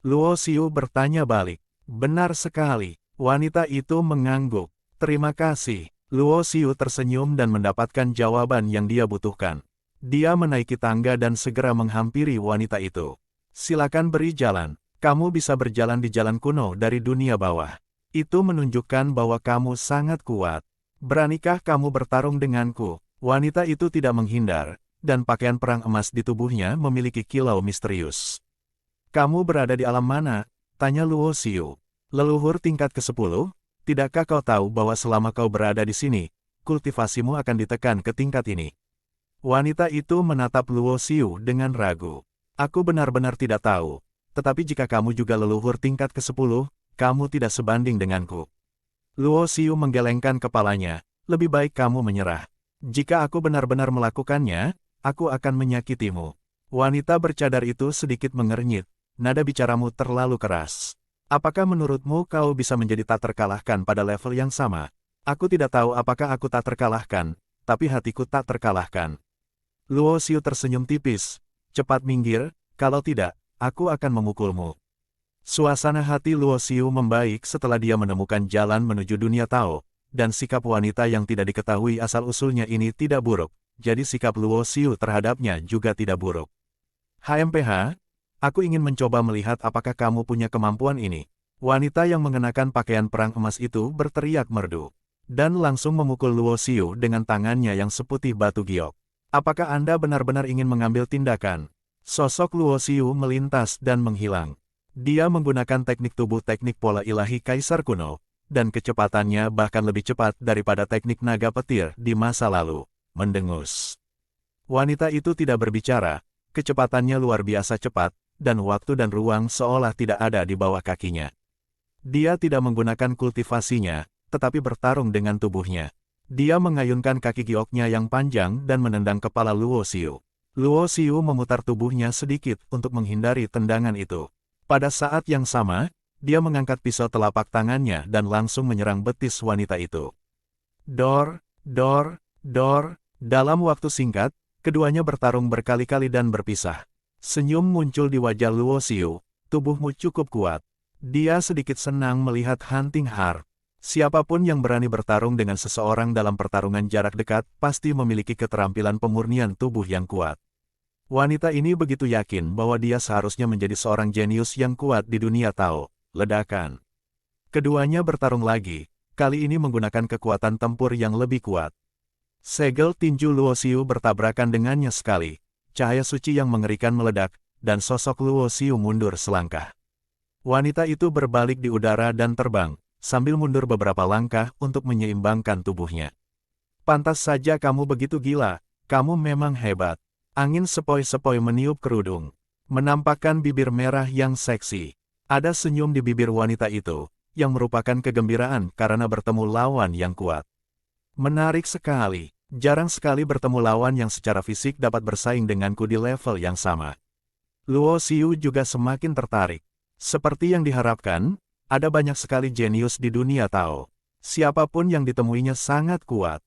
Luo Xiu bertanya balik. "Benar sekali." Wanita itu mengangguk. "Terima kasih." Luo Xiu tersenyum dan mendapatkan jawaban yang dia butuhkan. Dia menaiki tangga dan segera menghampiri wanita itu. "Silakan beri jalan. Kamu bisa berjalan di jalan kuno dari dunia bawah. Itu menunjukkan bahwa kamu sangat kuat. Beranikah kamu bertarung denganku?" Wanita itu tidak menghindar, dan pakaian perang emas di tubuhnya memiliki kilau misterius. "Kamu berada di alam mana?" tanya Luo Xiu. "Leluhur tingkat ke-10, tidakkah kau tahu bahwa selama kau berada di sini, kultivasimu akan ditekan ke tingkat ini?" Wanita itu menatap Luo Xiu dengan ragu. "Aku benar-benar tidak tahu, tetapi jika kamu juga leluhur tingkat ke-10, kamu tidak sebanding denganku." Luo Xiu menggelengkan kepalanya. "Lebih baik kamu menyerah. Jika aku benar-benar melakukannya, aku akan menyakitimu." Wanita bercadar itu sedikit mengernyit. "Nada bicaramu terlalu keras. Apakah menurutmu kau bisa menjadi tak terkalahkan pada level yang sama?" "Aku tidak tahu apakah aku tak terkalahkan, tapi hatiku tak terkalahkan." Luo Xiu tersenyum tipis. "Cepat minggir, kalau tidak, aku akan memukulmu." Suasana hati Luo Xiu membaik setelah dia menemukan jalan menuju dunia Tao, dan sikap wanita yang tidak diketahui asal-usulnya ini tidak buruk, jadi sikap Luo Xiu terhadapnya juga tidak buruk. "HMPH, aku ingin mencoba melihat apakah kamu punya kemampuan ini." Wanita yang mengenakan pakaian perang emas itu berteriak merdu, dan langsung memukul Luo Xiu dengan tangannya yang seputih batu giok. "Apakah Anda benar-benar ingin mengambil tindakan?" Sosok Luo Xiu melintas dan menghilang. Dia menggunakan teknik tubuh teknik pola ilahi kaisar kuno, dan kecepatannya bahkan lebih cepat daripada teknik naga petir di masa lalu, mendengus. Wanita itu tidak berbicara, kecepatannya luar biasa cepat, dan waktu dan ruang seolah tidak ada di bawah kakinya. Dia tidak menggunakan kultivasinya, tetapi bertarung dengan tubuhnya. Dia mengayunkan kaki gioknya yang panjang dan menendang kepala Luo Xiu. Luo Xiu memutar tubuhnya sedikit untuk menghindari tendangan itu. Pada saat yang sama, dia mengangkat pisau telapak tangannya dan langsung menyerang betis wanita itu. Dor, dor, dor. Dalam waktu singkat, keduanya bertarung berkali-kali dan berpisah. Senyum muncul di wajah Luo Xiu. Tubuhmu cukup kuat. Dia sedikit senang melihat Hunting Harp. Siapapun yang berani bertarung dengan seseorang dalam pertarungan jarak dekat pasti memiliki keterampilan pemurnian tubuh yang kuat. Wanita ini begitu yakin bahwa dia seharusnya menjadi seorang jenius yang kuat di dunia Tao. Ledakan. Keduanya bertarung lagi, kali ini menggunakan kekuatan tempur yang lebih kuat. Segel tinju Luo Xiu bertabrakan dengannya sekali. Cahaya suci yang mengerikan meledak, dan sosok Luo Xiu mundur selangkah. Wanita itu berbalik di udara dan terbang, sambil mundur beberapa langkah untuk menyeimbangkan tubuhnya. Pantas saja kamu begitu gila, kamu memang hebat. Angin sepoi-sepoi meniup kerudung, menampakkan bibir merah yang seksi. Ada senyum di bibir wanita itu, yang merupakan kegembiraan karena bertemu lawan yang kuat. Menarik sekali, jarang sekali bertemu lawan yang secara fisik dapat bersaing denganku di level yang sama. Luo Xiu juga semakin tertarik. Seperti yang diharapkan, ada banyak sekali jenius di dunia Tao. Siapapun yang ditemuinya sangat kuat.